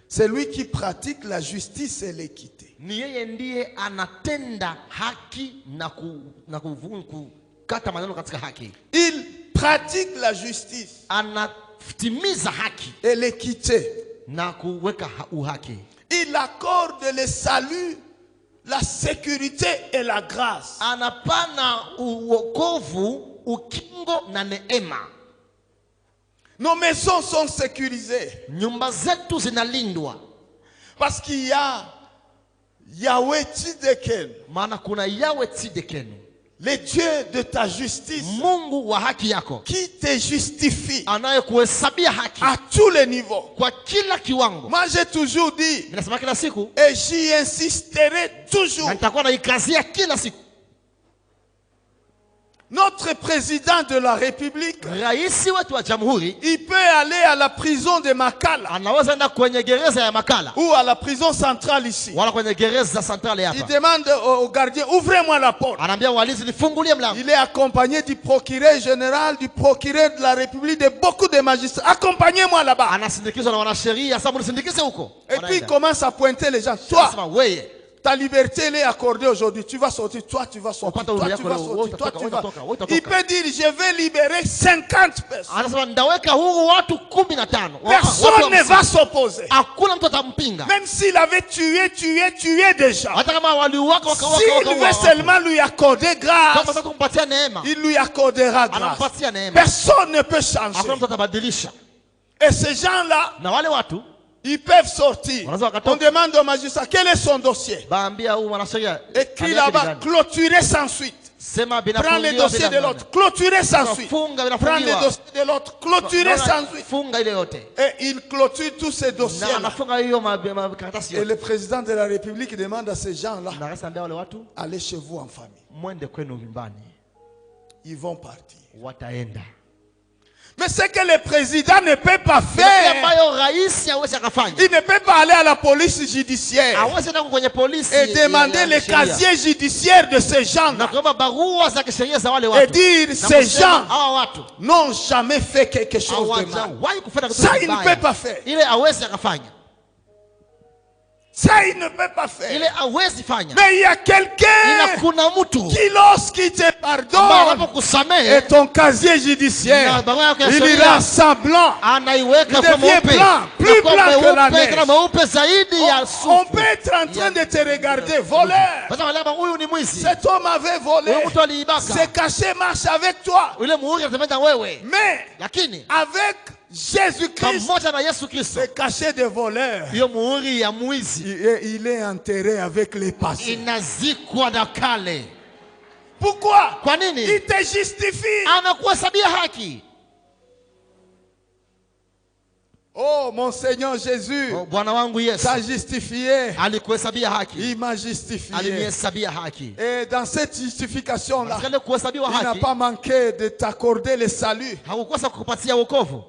C'est lui qui pratique la justice et l'équité. Ni yeye ndiye anatenda haki na kukata maneno katika haki. Il pratique la justice Anatimiza haki et l'équité. na kuweka uhaki. Il accorde le salut, la sécurité et la grâce. Anapana uokovu, ukingo na neema. Nos maisons sont sécurisées Nyumba zetu zinalindwa parce qu'il y a Yahweh Tzidkenu, maana kuna Yahweh Tzidkenu, le Dieu de ta justice, Mungu wa haki yako, qui te justifie anayekuhesabia haki à tous les niveaux. kwa kila kiwango. Moi, j'ai toujours dit, Ninasema kila siku et j'y insisterai toujours, na nitakuwa naikazia kila siku, notre président de la République, rais wetu wa jamhuri il peut aller à la prison de Makala anaweza enda kwenye gereza ya Makala ou à la prison centrale ici. wala kwenye gereza centrale Il hapa, demande au gardien, ouvrez-moi la porte. anaambia walinzi nifungulie mlango. Il est accompagné du procureur général, du procureur de la République, de beaucoup de magistrats. Accompagnez-moi là-bas. Anasindikizwa na wanasheria, sababu nisindikize huko. Et puis il commence à pointer les gens. Toi, Anasema wewe, ta liberté elle est accordée aujourd'hui. Tu vas sortir, toi tu vas sortir, Upata toi uhuru tu yako vas leo, sortir, toi tu vas. utatoka. Il peut dire, je vais libérer 50 personnes. anasema ndaweka huru watu 15. Personne ne va s'opposer. Hakuna mtu atampinga. Même s'il avait tué déjà. Hata kama waliuaka S'il veut seulement lui accorder grâce, kama kumpatia neema, il lui accordera grâce. anampatia neema. Personne ne peut changer. Hakuna mtu atabadilisha. Et ces gens-là, Na wale watu ils peuvent sortir. Wanaweza wakatoka. On demande au magistrat quel est son dossier. baambia huyu mwanasheria Écrit là-bas, clôturer sans suite. sema Prends les binafungiwa dossiers de bila l'autre, clôturer sans suite. funga Prends les binafungiwa, dossiers de l'autre, clôturer sans suite. funga ile yote, Et il clôture tous ces na dossiers. anafunga hiyo makaratasi Et yote. le président de la République demande à ces gens-là, Na rais ambia wale watu allez chez vous en famille. mwende kwenu nyumbani, Ils vont partir. wataenda. Mais ce que le président ne peut pas Kile faire, ambayo rais hawezi akafanya, il ne peut pas aller à la police judiciaire hawezi enda kwenye polisi et demander ya le sheria, casier judiciaire de ces na gens-là kuomba barua za kisheria za wale et watu, dire na ces kusema gens hawa watu n'ont jamais fait quelque chose de mal. hawajawahi kufanya kitu Ça, il ne kibaya. peut pas faire. Ile hawezi akafanya, Ça, il ne peut pas ile faire. hawezi fanya. Mais il y a Ila quelqu'un kuna mtu qui, lorsqu'il te ambaye pardonne, anapokusamehe et ton casier judiciaire, na barua yako ya il sheria ira semblant. anaiweka Il kwa devient mweupe, blanc, plus na kwa blanc que la mweupe, neige. tena mweupe zaidi ya On sufu. peut être en train de te regarder, voleur. Sasa wale ambao huyu ni mwizi, Cet homme avait volé, huyu mtu se aliibaka, caché, marche avec toi. yule muhuri anatemenda wewe, Mais lakini avec Jésus-Christ, pamoja na Yesu Kristo, se cacher des voleurs. hiyo muhuri ya mwizi Il est enterré avec les passés. inazikwa na kale. Pourquoi? Kwa nini? Il te justifie. Anakuhesabia haki. Oh, mon Seigneur Jésus, Oh, Bwana wangu Yesu t'a justifié. alikuhesabia haki, Il m'a justifié. alinihesabia haki. Et dans cette justification-là, Katika ile kuhesabiwa il n'a haki pas manqué de t'accorder le salut. hakukosa kukupatia wokovu,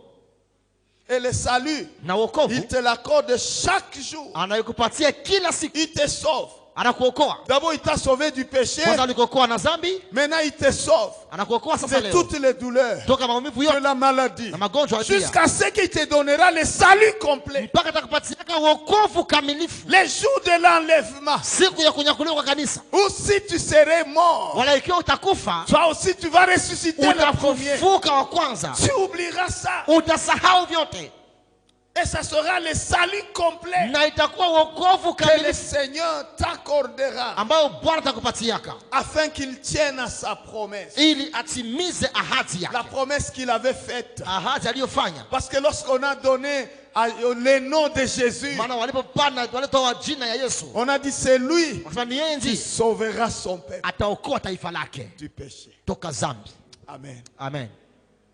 Et le salut, na wokovu il te l'accorde chaque jour. anayokupatia kila siku, Il te sauve. anakuokoa. D'abord, il t'a sauvé du péché. Kwanza alikuokoa na dhambi, Maintenant, il te sauve anakuokoa sasa de leo toutes les douleurs, toka maumivu de yote la maladie, na magonjwa pia, jusqu'à ce qu'il te donnera le salut complet. mpaka atakupatiaka wokovu kamilifu Les jours de l'enlèvement, siku ya kunyakuliwa kwa kanisa. ou si tu serais mort, Wala ikiwa utakufa, toi aussi tu vas ressusciter le premier. utafufuka wa kwanza, Tu oublieras ça. utasahau vyote, Et ça sera le salut complet na itakuwa wokovu que le kamilifu Seigneur t'accordera ambayo Bwana atakupatiaka afin qu'il tienne à sa promesse. ili atimize ahadi La yake, promesse qu'il avait faite. ahadi aliyofanya. Parce que lorsqu'on a donné le nom de Jésus, Maana walipopana walitoa jina ya Yesu, on a dit c'est lui wakasema ni yeye qui ndiye sauvera son peuple ataokoa taifa lake du péché. toka dhambi. Amen. Amen,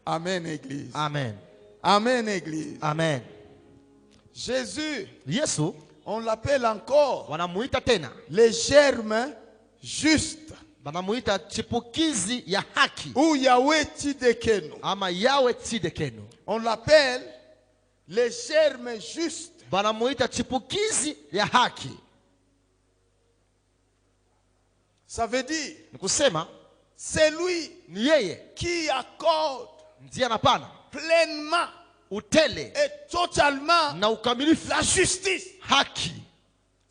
Amen, Église. amen, Amen, Église. amen. Jésus, Yesu on l'appelle encore wanamuita tena, le germe juste wanamuita chipukizi ya haki ou Yahweh Tidekenu. ama yawe tsidekenu. On l'appelle le germe juste. Wanamuita chipukizi ya haki. Ça veut dire, Ni kusema c'est lui ni yeye qui accorde ndiye anapana pleinement utele et totalement na ukamilifu la justice. haki.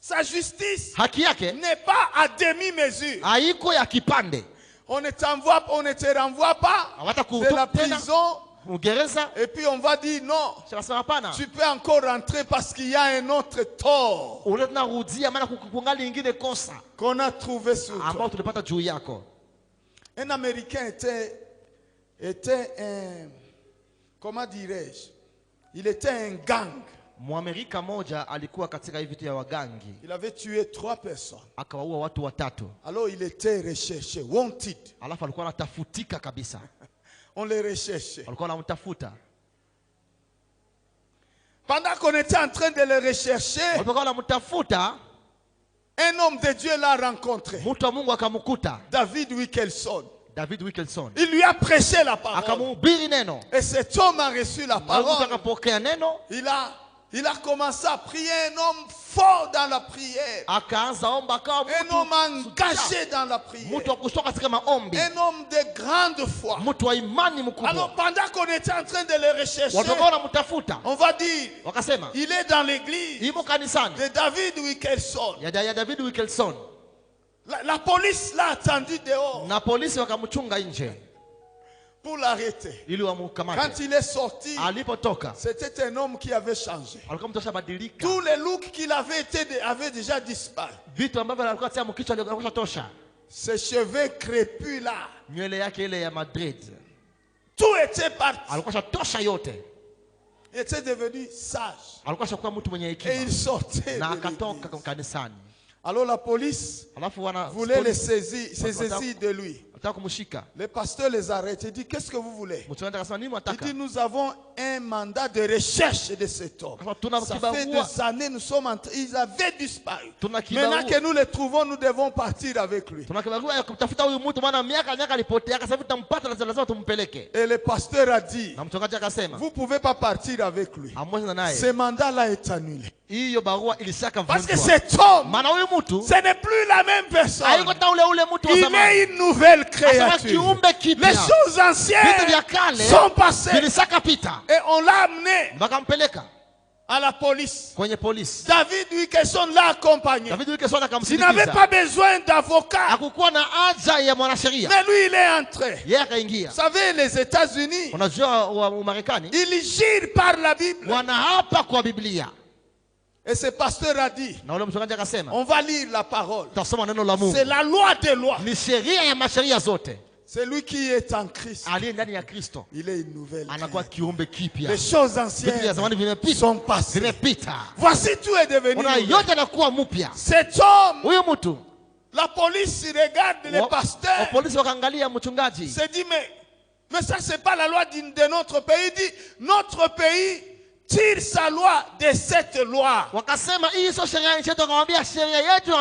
Sa justice Haki yake n'est pas à demi-mesure. haiko ya kipande, On ne te renvoie pas de la hawatakutoa tena prison Uingereza. et puis on va dire non, Sasa hapana, tu peux encore rentrer parce qu'il y a un autre tort ule tunarudia, maana kungali ingine kosa qu'on a trouvé sur ambao toi. tulipata juu yako. Un Américain était un, comment dirais-je, il était un gang. Mwamerika moja alikuwa katika hivi vitu ya wagangi. Il avait tué 3 personnes. Akawaua watu 3. Alors il était recherché, wanted. Alafu alikuwa anatafutika kabisa. On les recherchait. Walikuwa wanamtafuta. Pendant qu'on était en train de le rechercher, Walipokuwa wanamtafuta, un homme de Dieu l'a rencontré. mtu wa Mungu akamkuta. David Wilkerson. David Wilkerson. Il lui a prêché la parole. Akamhubiri neno. Et cet homme a reçu la Mtu parole. akapokea neno. Il a commencé à prier, un homme fort dans la prière. Akaanza omba akawa Un homme engagé dans la prière. mtu wa kutoka katika maombi. Un homme de grande foi. Mtu wa imani mkubwa. Alors pendant qu'on était en train de le rechercher, Walipokuwa wanamtafuta, on va dire, wakasema il est dans l'église imo kanisani de David Wilkerson. ya David Wilkerson. La police l'a attendu dehors Na polisi wakamchunga nje pour l'arrêter. ili Quand wamkamate. il est sorti, Alipotoka c'était un homme qui avait changé. alikuwa mtu ashabadilika. Tous les looks qu'il avait été avaient déjà disparu. Vitu ambavyo alikuwa tia mkichwa alikuwa tosha. Ses cheveux crépus là, Nywele yake ile ya Madrid tout était parti. alikuwa tosha yote. Il était devenu sage. Alikuwa shakuwa mtu mwenye Et hekima il sortait na de akatoka l'église. kanisani. Alors la police Alafu wana voulait les saisir de lui. Nataka kumshika. Le pasteur les arrête. Il dit, qu'est-ce que vous voulez? Mchungaji akasema nini Il mnataka? dit, nous avons un mandat de recherche de cet homme. Ça fait des années, nous sommes ils avaient disparu. Maintenant que nous les trouvons, nous devons partir avec lui. Tuna kibarua ya kutafuta huyu mtu maana miaka alipotea, akasema tutampata lazima tumpeleke. Et le pasteur a dit, Na mchungaji akasema, vous pouvez pas partir avec lui. hamwezi na naye. Ce mandat-là est annulé. Hiyo barua ilishaka Parce que vunjwa. cet homme, Maana huyu mtu ce n'est plus la même personne. hayuko tena ule mtu wa Il zamani. est une nouvelle Asema créature. kiumbe kipya. Les choses Vitu anciennes vya kale sont passées. vilishaka pita. Et on l'a amené Wakampeleka à la police. kwenye polisi. David Wilkerson l'a accompagné. David Wilkerson Il n'avait akamsindikiza. pas besoin d'avocat. Hakukuwa na haja ya mwanasheria. Mais lui, il est entré. Yeye akaingia. Vous savez, les États-Unis, Unajua wa Marekani ils gèrent par la Bible. wanaapa kwa Biblia. Et ce pasteur a dit, Na ule mchungaji akasema, on va lire la parole. tutasoma neno la Mungu. C'est la loi des lois. Ni sheria ya masheria zote. C'est lui qui est en Christ. Aliye ndani ya Kristo Il est une nouvelle anakuwa créature. kiumbe kipya. Les choses Vitu vya zamani anciennes vimepita, sont passées. vimepita. Voici tout est devenu Ona nouveau. yote anakuwa mpya. Cet homme, Huyu mtu la police regarde les pasteurs. polisi wakaangalia mchungaji. Se dit, mais ça, c'est pas la loi de notre pays. Il dit, notre pays tire sa loi de cette loi. Wakasema hii sio sheria ya nchi yetu. Akamwambia sheria yetu,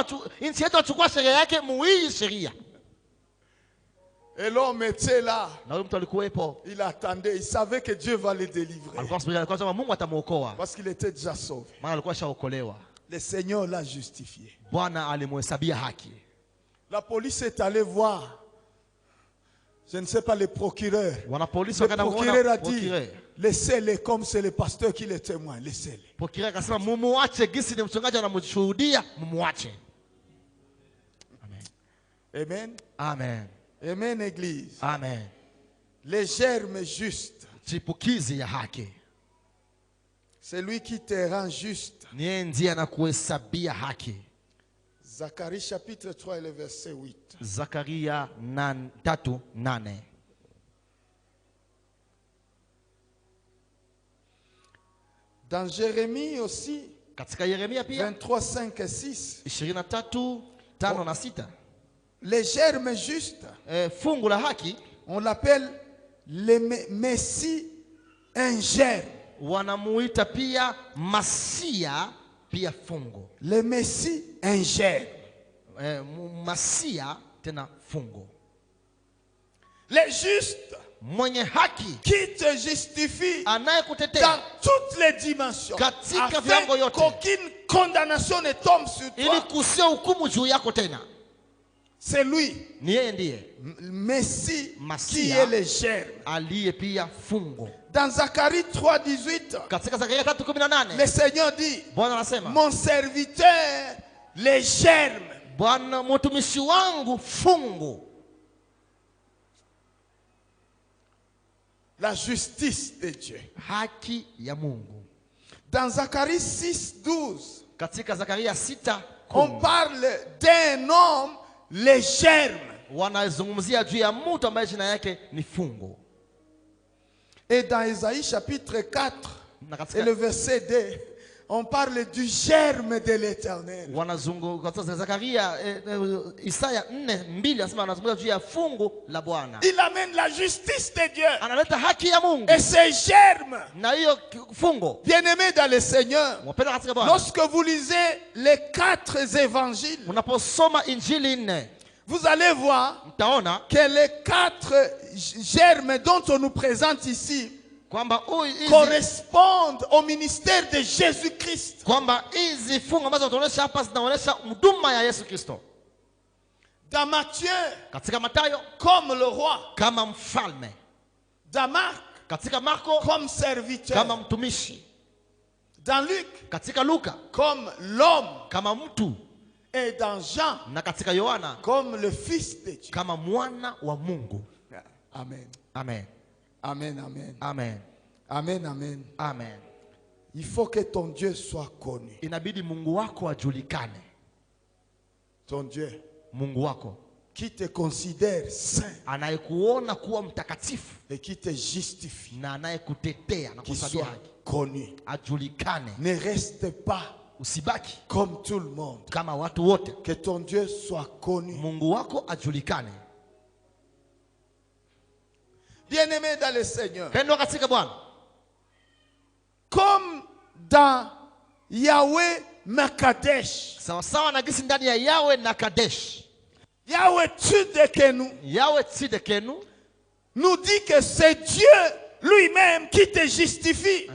nchi yetu achukua sheria yake muhii sheria. Et l'homme était là. Na huyu mtu alikuwepo. Il attendait. Il savait que Dieu va le délivrer. Alikuwa anasubiri, alikuwa anasema Mungu atamuokoa. Parce qu'il était déjà sauvé. Maana alikuwa shaokolewa. Le Seigneur l'a justifié. Bwana alimhesabia haki. La police est allée voir. Je ne sais pas, le procureur. Wanapolisi Le wakaenda procureur kuona a dit, procureur. laissez-les comme c'est le pasteur qui les témoigne. Laissez-les. Procureur akasema mumuache, gisi ni mchungaji anamshuhudia, mumuache. Amen. Amen. Amen, Église. Amen. Les germes justes. Chipukizi ya haki. C'est lui qui te rend juste. Ni yeye ndiye anakuhesabia haki. Zacharie chapitre 3 et le verset 8. Zakaria 3:8. Dans Jérémie aussi, Katika Yeremia pia 23, 5 et 6. 23:5 na 6. Les germes justes, Fungu la haki on l'appelle le Messie, un germe. wanamuita pia Masia, pia fungu. Le Messie, un germe. Masia tena fungu. Les justes Mwenye haki qui te justifient dans anayekutetea toutes les dimensions, Katika afin viwango yote. qu'aucune condamnation ne tombe sur ili toi. kusio hukumu juu yako tena. C'est lui, Ni yeye ndiye Messie, Masia. qui est le germe. aliye pia fungu. Dans Zacharie 3, 18, Katika Zakaria 3:18 le Seigneur dit, Bwana anasema, mon serviteur, les germes. Bwana mtumishi wangu fungu. La justice de Dieu. Haki ya Mungu. Dans Zacharie 6, 12, Katika Zakaria 6:10 on parle d'un homme, les germes. wanazungumzia juu ya mtu ambaye jina yake ni fungu. Et dans Isaïe chapitre 4 Na et katika le verset 2, On parle du germe de l'Éternel. Il amène la justice de Dieu. Et ces germes, bien-aimés dans le Seigneur, lorsque vous lisez les 4 évangiles, vous allez voir que les 4 germes dont on nous présente ici correspondent au ministère de Jésus-Christ. Dans Matthieu, comme le roi. Dans Marc, comme serviteur. Dans Luc, comme l'homme. Et dans Jean, comme le Fils de Dieu. Amen. Amen. Amen, amen. Amen. Amen, amen. Amen. Il faut que ton Dieu soit connu. Inabidi Mungu wako ajulikane. Ton Dieu. Mungu wako. Qui te considère saint. Anayekuona kuwa mtakatifu. Et qui te justifie. Na anayekutetea na kusabia haki. Connu. Ajulikane. Ne reste pas usibaki comme tout le monde. Kama watu wote. Que ton Dieu soit connu. Mungu wako ajulikane. Bien-aimé dans le Seigneur. Comme dans Yahweh Makadesh. Yahweh Tsidekenu nous dit que c'est Dieu lui-même qui te justifie.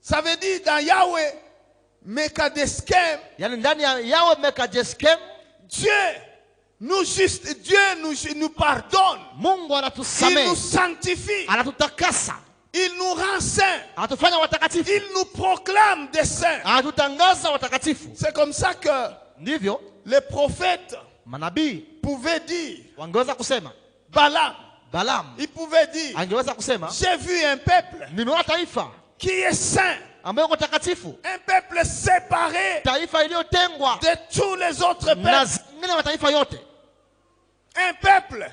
Ça veut dire dans Yahweh Mekadeskem, Dieu nous pardonne. Il nous sanctifie. Il nous rend saints. Il nous proclame des saints. C'est comme ça que les prophètes pouvaient dire, Balaam, il pouvait dire, j'ai vu un peuple qui est saint. Un peuple séparé de tous les autres peuples. Un peuple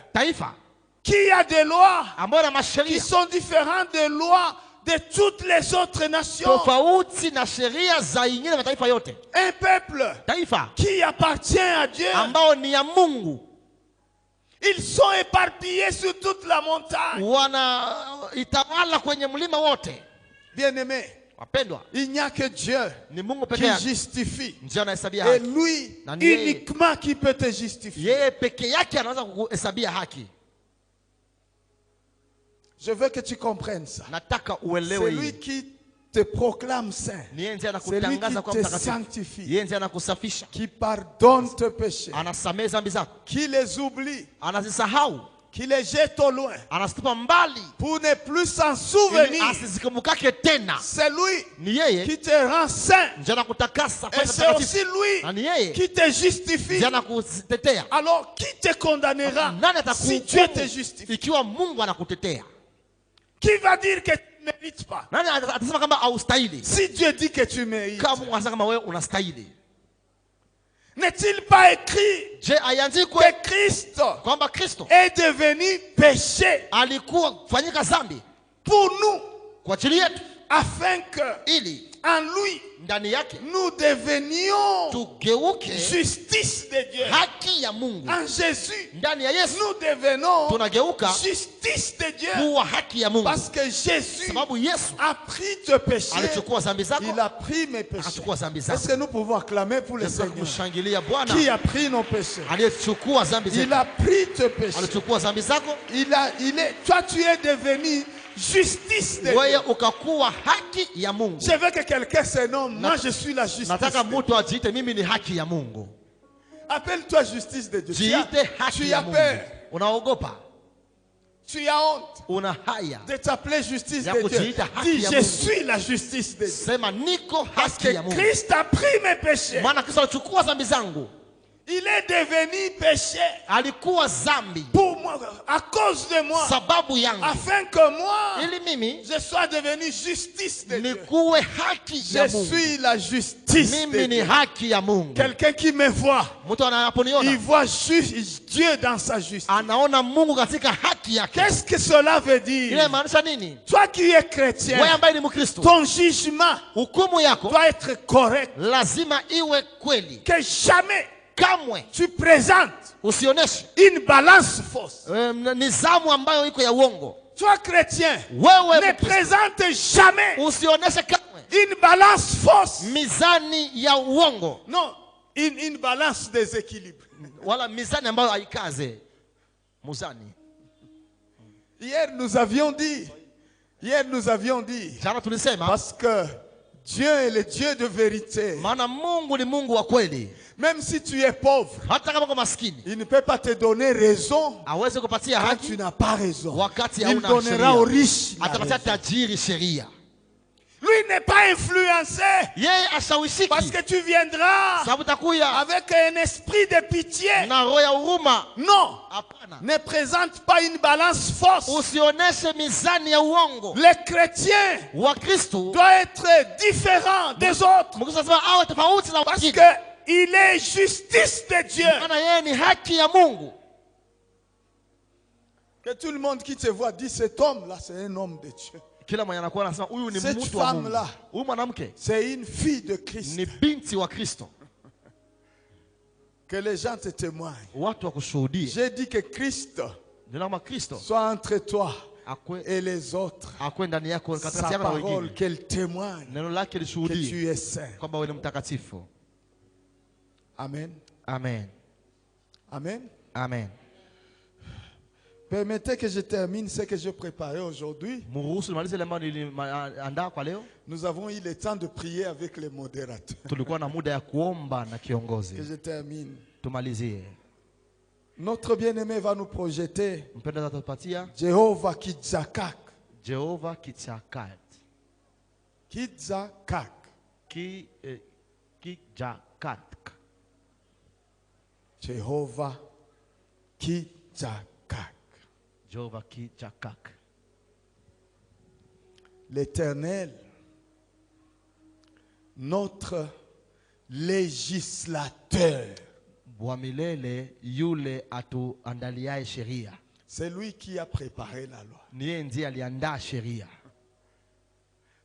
qui a des lois qui sont différentes des lois de toutes les autres nations. Un peuple qui appartient à Dieu. Ils sont éparpillés sur toute la montagne. Bien-aimés, il n'y a que Dieu qui justifie. Et lui uniquement qui peut te justifier. Je veux que tu comprennes ça. C'est lui qui te proclame saint. C'est lui qui te sanctifie. Qui pardonne tes péchés. Qui les oublie. Qui les jette au loin pour ne plus s'en souvenir. C'est lui qui te rend saint. Et c'est aussi lui qui te justifie. Alors qui te condamnera si Dieu te justifie? Qui va dire que tu ne mérites pas? Si Dieu dit que tu mérites, n'est-il pas écrit que Christ est devenu péché pour nous, afin que en lui nous devenions justice de Dieu. En Jésus, nous devenons justice de Dieu. Parce que Jésus a pris tes péchés. Il a pris mes péchés. Est-ce que nous pouvons acclamer pour le Seigneur qui a pris nos péchés? Il a pris tes péchés. Toi, tu es devenu justice de Dieu. Je veux que quelqu'un se nomme. Moi, je suis la justice de Dieu. Appelle-toi justice de Dieu. Tu as peur. Tu as honte de t'appeler justice de Dieu. Dis, je suis la justice de Dieu. Parce que Christ a pris mes péchés. Il est devenu péché pour moi. à cause de moi, sababu yangu, afin que moi, ili mimi je sois devenu justice de Dieu. nikuwe haki ya Je Mungu. suis la justice de Mimi ni Dieu. haki ya Mungu. Quelqu'un qui me voit, Mtu anaponiona il voit Dieu dans sa justice. anaona Mungu katika haki yake. Qu'est-ce que cela veut dire? Ile maanisha nini? Toi qui es chrétien, Wewe ambaye ni Mkristo, ton jugement hukumu yako doit être correct. lazima iwe kweli. Que jamais Kamwe tu présentes usioneshe une balance fausse. nizamu ambayo iko ya uongo. Toi chrétien, Wewe ne Mkristo, présente jamais usioneshe kamwe une balance fausse. mizani ya uongo, Non, une balance déséquilibre. wala mizani ambayo haikaze muzani. Hier nous avions dit, Jana tulisema parce que Dieu est le Dieu de vérité. maana Mungu ni Mungu wa kweli. Même si tu es pauvre, Hata kama uko maskini, il ne peut pas te donner raison hawezi kupatia quand haki tu n'as pas raison. wakati Il hauna donnera aux sheria. riches la Atapatia raison. tajiri sheria. Lui n'est pas influencé Yeye ashawishiki parce que tu viendras sababu takuya avec un esprit de pitié. na roho ya huruma. Non, Hapana, ne présente pas une balance fausse. usioneshe mizani ya uongo. Les chrétiens Wa Kristo doivent être différents des autres Mkristo anasema awe tofauti na parce wengine, que il est justice de Dieu. maana yeye ni haki ya Mungu. Que tout le monde qui te voit dit cet homme-là, c'est un homme de Dieu. Kila mwenye anakuwa anasema huyu ni Cette mtu wa Mungu. femme-là, Huyu mwanamke c'est une fille de Christ. ni binti wa Kristo. Que les gens te témoignent. Watu wakushuhudie. J'ai dit que Christ Neno la Kristo soit entre toi akwe et les autres. akwe ndani yako, Sa katikati yako na parole, wengine. qu'elle témoigne Neno lake que lishuhudie tu es saint. kwamba wewe ni mtakatifu. Amen. Amen. Amen. Amen. Permettez que je termine ce que j'ai préparé aujourd'hui. Muruhusu nimalize ile ambayo niliandaa kwa leo. Nous avons eu le temps de prier avec les modérateurs. Tulikuwa na muda ya kuomba na Que kiongozi. je termine. Tumalizie. Notre bien-aimé va nous projeter Mpendwa atatupatia Jehovah Kidzakak. Jehova Kichakat. Kidzakak. Kijakat. Jehovah Kidzakak. Jehova Kichakak. L'Éternel, notre législateur. Bwa milele yule atuandaliaye sheria. C'est lui qui a préparé la loi. Ni yeye ndiye aliandaa sheria.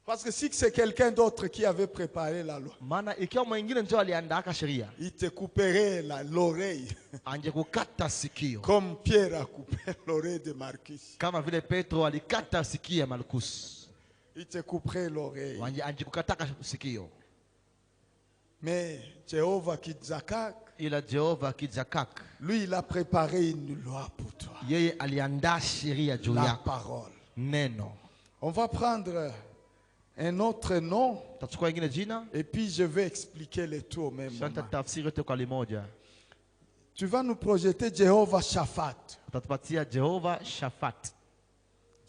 Parce que si c'est quelqu'un d'autre qui avait préparé la loi, Maana ikiwa mwingine ndio aliandaa sheria, il te couperait l'oreille. angekukata sikio. Comme Pierre a coupé l'oreille de Marcus. Kama vile Petro alikata sikio ya Malkus. Il te couperait l'oreille. Angekukataka sikio. Mais Jehovah Kidzakak, Ila Jehova Kijakak, lui, il a préparé une loi pour toi. yeye aliandaa sheria juu La yako. parole. Neno. On va prendre un autre nom Tachukua ingine jina, et puis je vais expliquer le tout au même shanta moment. tafsiri yote kwa limoja. Tu vas nous projeter Jehovah Shaphat. Utatupatia Jehova Shafat.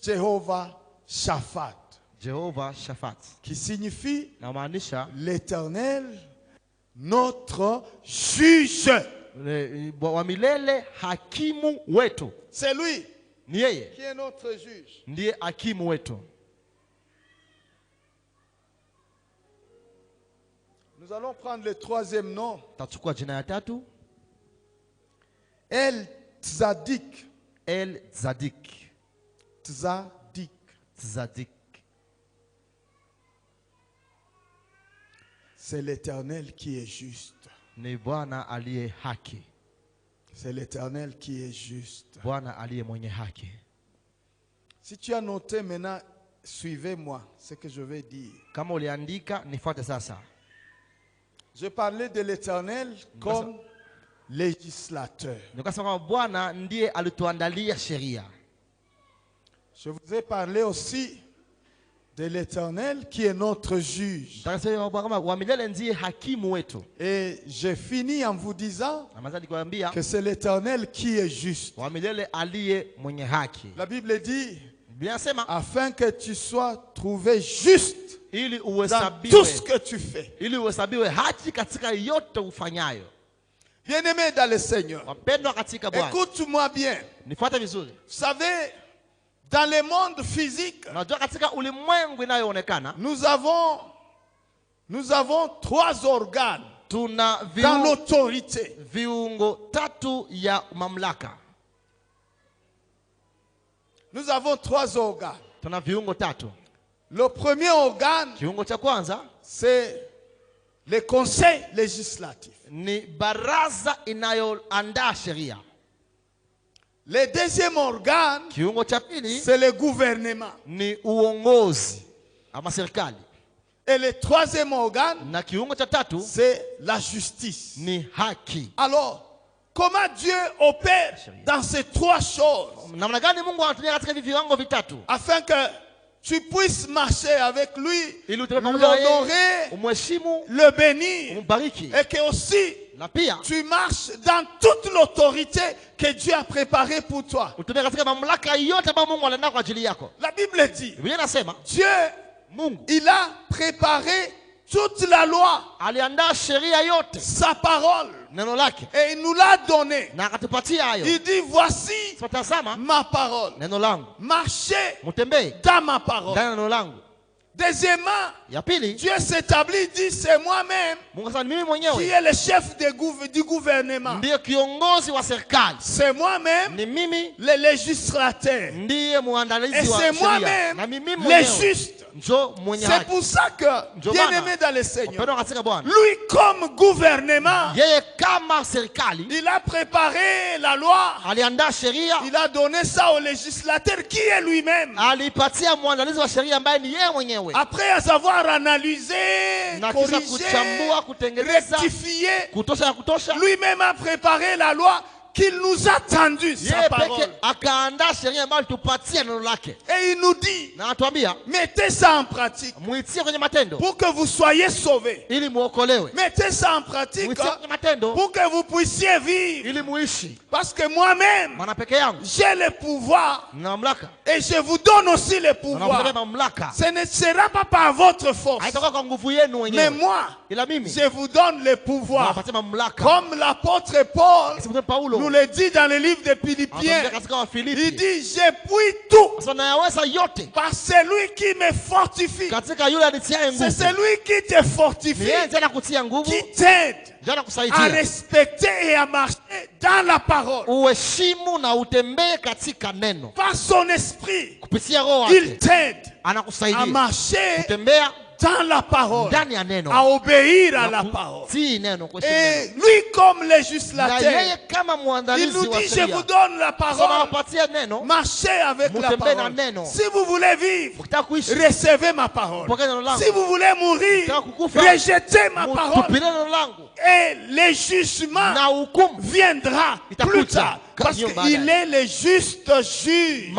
Jehovah Shaphat. Jehova Shafat. Qui signifie Na maanisha l'Éternel, notre juge. wa milele, hakimu wetu. C'est lui Ni yeye qui est notre juge. ndiye hakimu wetu. Nous allons prendre le troisième nom. Tachukua jina ya tatu, El Tzadik. El Zadik. Tzadik. Zadik. C'est l'Éternel qui est juste. Ni Bwana aliye haki. C'est l'Éternel qui est juste. Bwana aliye mwenye haki. Si tu as noté maintenant, suivez-moi ce que je vais dire. Kama uliandika nifuate sasa. Je parlais de l'Éternel comme législateur. Nikasema kwamba Bwana ndiye alituandalia sheria. Je vous ai parlé aussi de l'Éternel qui est notre juge. Takasema kwamba wa milele ndiye hakimu wetu. Et j'ai fini en vous disant Amazadi kuambia que c'est l'Éternel qui est juste. wa milele aliye mwenye haki. La Bible dit, Biblia inasema afin que tu sois trouvé juste ili dans tout ce uhesabiwe, que tu fais. ili uhesabiwe haki katika yote ufanyayo. Bien-aimé dans le Seigneur, écoute-moi bien. Vous savez, dans le monde physique, nous avons 3 organes dans l'autorité. Nous avons 3 organes. Le premier organe, c'est le conseil législatif. Le deuxième organe, c'est le gouvernement. Et le troisième organe, c'est la justice. Alors, comment Dieu opère dans ces 3 choses afin que tu puisses marcher avec lui, l'honorer, le bénir, et que aussi tu marches dans toute l'autorité que Dieu a préparée pour toi. La Bible dit, Dieu, il a préparé toute la loi, sa parole, et il nous l'a donné. Il dit, voici ma parole. Marchez dans ma parole. Deuxièmement, Dieu s'établit, dit, c'est moi-même qui est le chef du gouvernement. C'est moi-même le législateur. Et c'est moi-même le juste. C'est pour ça que, bien-aimé dans le Seigneur, lui comme gouvernement, il a préparé la loi, il a donné ça au législateur qui est lui-même. Après avoir analysé, corrigé, rectifié, lui-même a préparé la loi qu'il nous a tendu sa parole. Et il nous dit, mettez ça en pratique pour que vous soyez sauvés. Mettez ça en pratique pour que vous puissiez vivre. Parce que moi-même, j'ai le pouvoir et je vous donne aussi le pouvoir. Ce ne sera pas par votre force, mais moi, je vous donne le pouvoir. Comme l'apôtre Paul nous le dit dans le livre de Philippiens, il dit, je puis tout par celui qui me fortifie. C'est celui qui te fortifie, qui t'aide à respecter et à marcher dans la parole. Par son esprit, il t'aide à marcher dans la parole, à obéir à la parole. Et lui comme législateur, il nous dit, je vous donne la parole, marchez avec la parole. Si vous voulez vivre, recevez ma parole. Si vous voulez mourir, rejetez ma parole. Et le jugement viendra plus tard. Parce qu'il est le juste juge.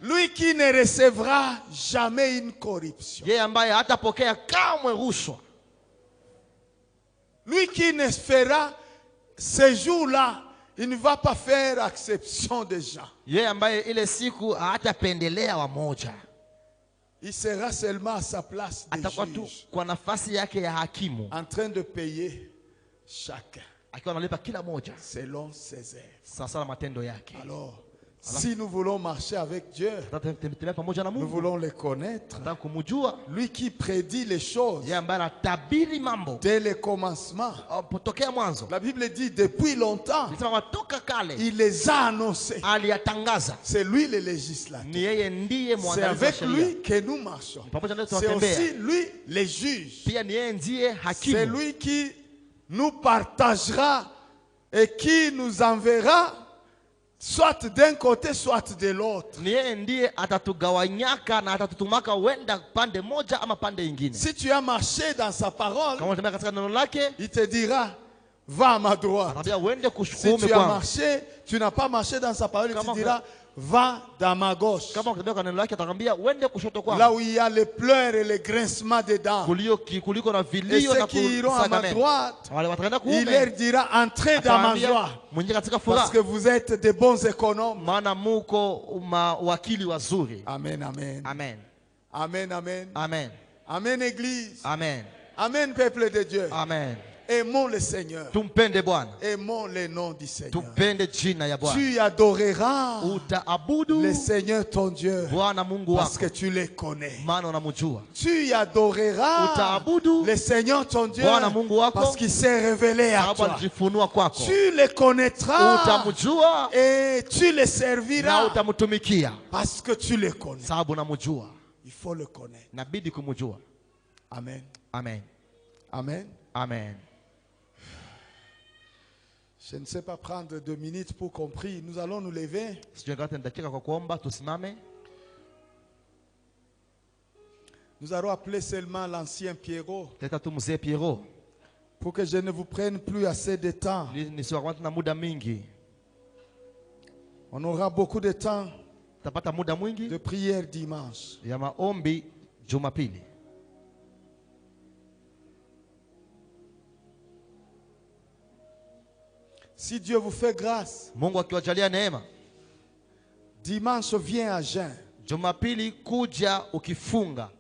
Lui qui ne recevra jamais une corruption. Lui qui ne fera ce jour-là, il ne va pas faire exception des gens. Il sera seulement à sa place de juge, en train de payer chacun selon ses œuvres. Alors, si nous voulons marcher avec Dieu, nous voulons le connaître. Lui qui prédit les choses dès le commencement. La Bible dit depuis longtemps, il les a annoncés. C'est lui le législateur. C'est avec lui que nous marchons. C'est aussi lui le juge. C'est lui qui nous partagera et qui nous enverra soit d'un côté, soit de l'autre. Si tu as marché dans sa parole, il te dira, va à ma droite. Si tu as marché, tu n'as pas marché dans sa parole, il te dira, va dans ma gauche. Là où il y a les pleurs et les grincements des dents. Et ceux qui iront à ma droite, il leur dira, entrez dans ma joie. Parce que vous êtes des bons économes. Amen, amen. Amen. Amen, amen. Amen. Amen, Église. Amen. Amen, peuple de Dieu. Amen. Aimons le Seigneur. Tumpende Bwana. Aimons le nom du Seigneur. Tupende jina ya Bwana. Tu adoreras utaabudu le Seigneur ton Dieu Bwana Mungu wako parce que tu le connais. Maana unamjua. Tu adoreras utaabudu le Seigneur ton Dieu Bwana Mungu wako parce qu'il s'est révélé à toi. Alijifunua kwako. Tu le connaîtras utamjua et tu le serviras na utamtumikia parce que tu le connais. Sababu unamjua. Il faut le connaître. Inabidi kumjua. Amen. Amen. Amen. Amen. Je ne sais pas prendre 2 minutes pour compris. Nous allons nous lever. Nous allons appeler seulement l'ancien Pierrot. Pour que je ne vous prenne plus assez de temps. On aura beaucoup de temps de prière dimanche. Si Dieu vous fait grâce, dimanche viens à jeun. Jumapili kuja ukifunga.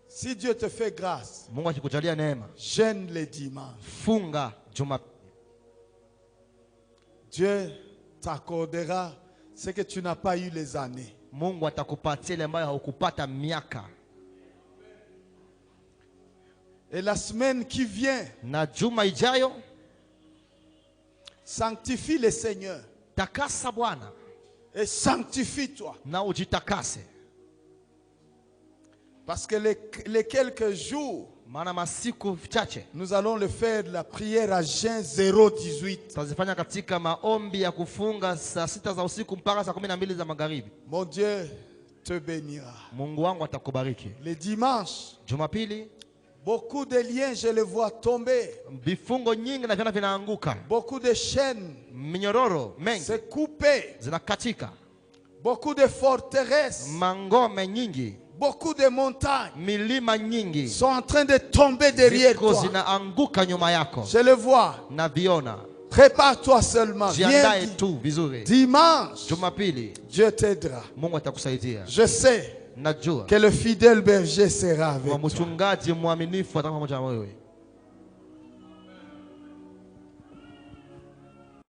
Si Dieu te fait grâce, jeûne le dimanche. Funga Jumapili. Dieu t'accordera ce que tu n'as pas eu les années. Mungu atakupatia ile ambayo haukupata miaka. Et la semaine qui vient, na juma ijayo, sanctifie le Seigneur. Takasa Bwana. Et sanctifie-toi. Na ujitakase. Parce que les quelques jours, nous allons le faire la prière à jeun 018. Mon Dieu te bénira. Le dimanche, beaucoup de liens, je les vois tomber. Beaucoup de chaînes se couper. Beaucoup de forteresses, beaucoup de montagnes sont en train de tomber derrière toi. Je le vois. Prépare-toi seulement. Viens dimanche, Dieu t'aidera. Je sais que le fidèle berger sera avec toi.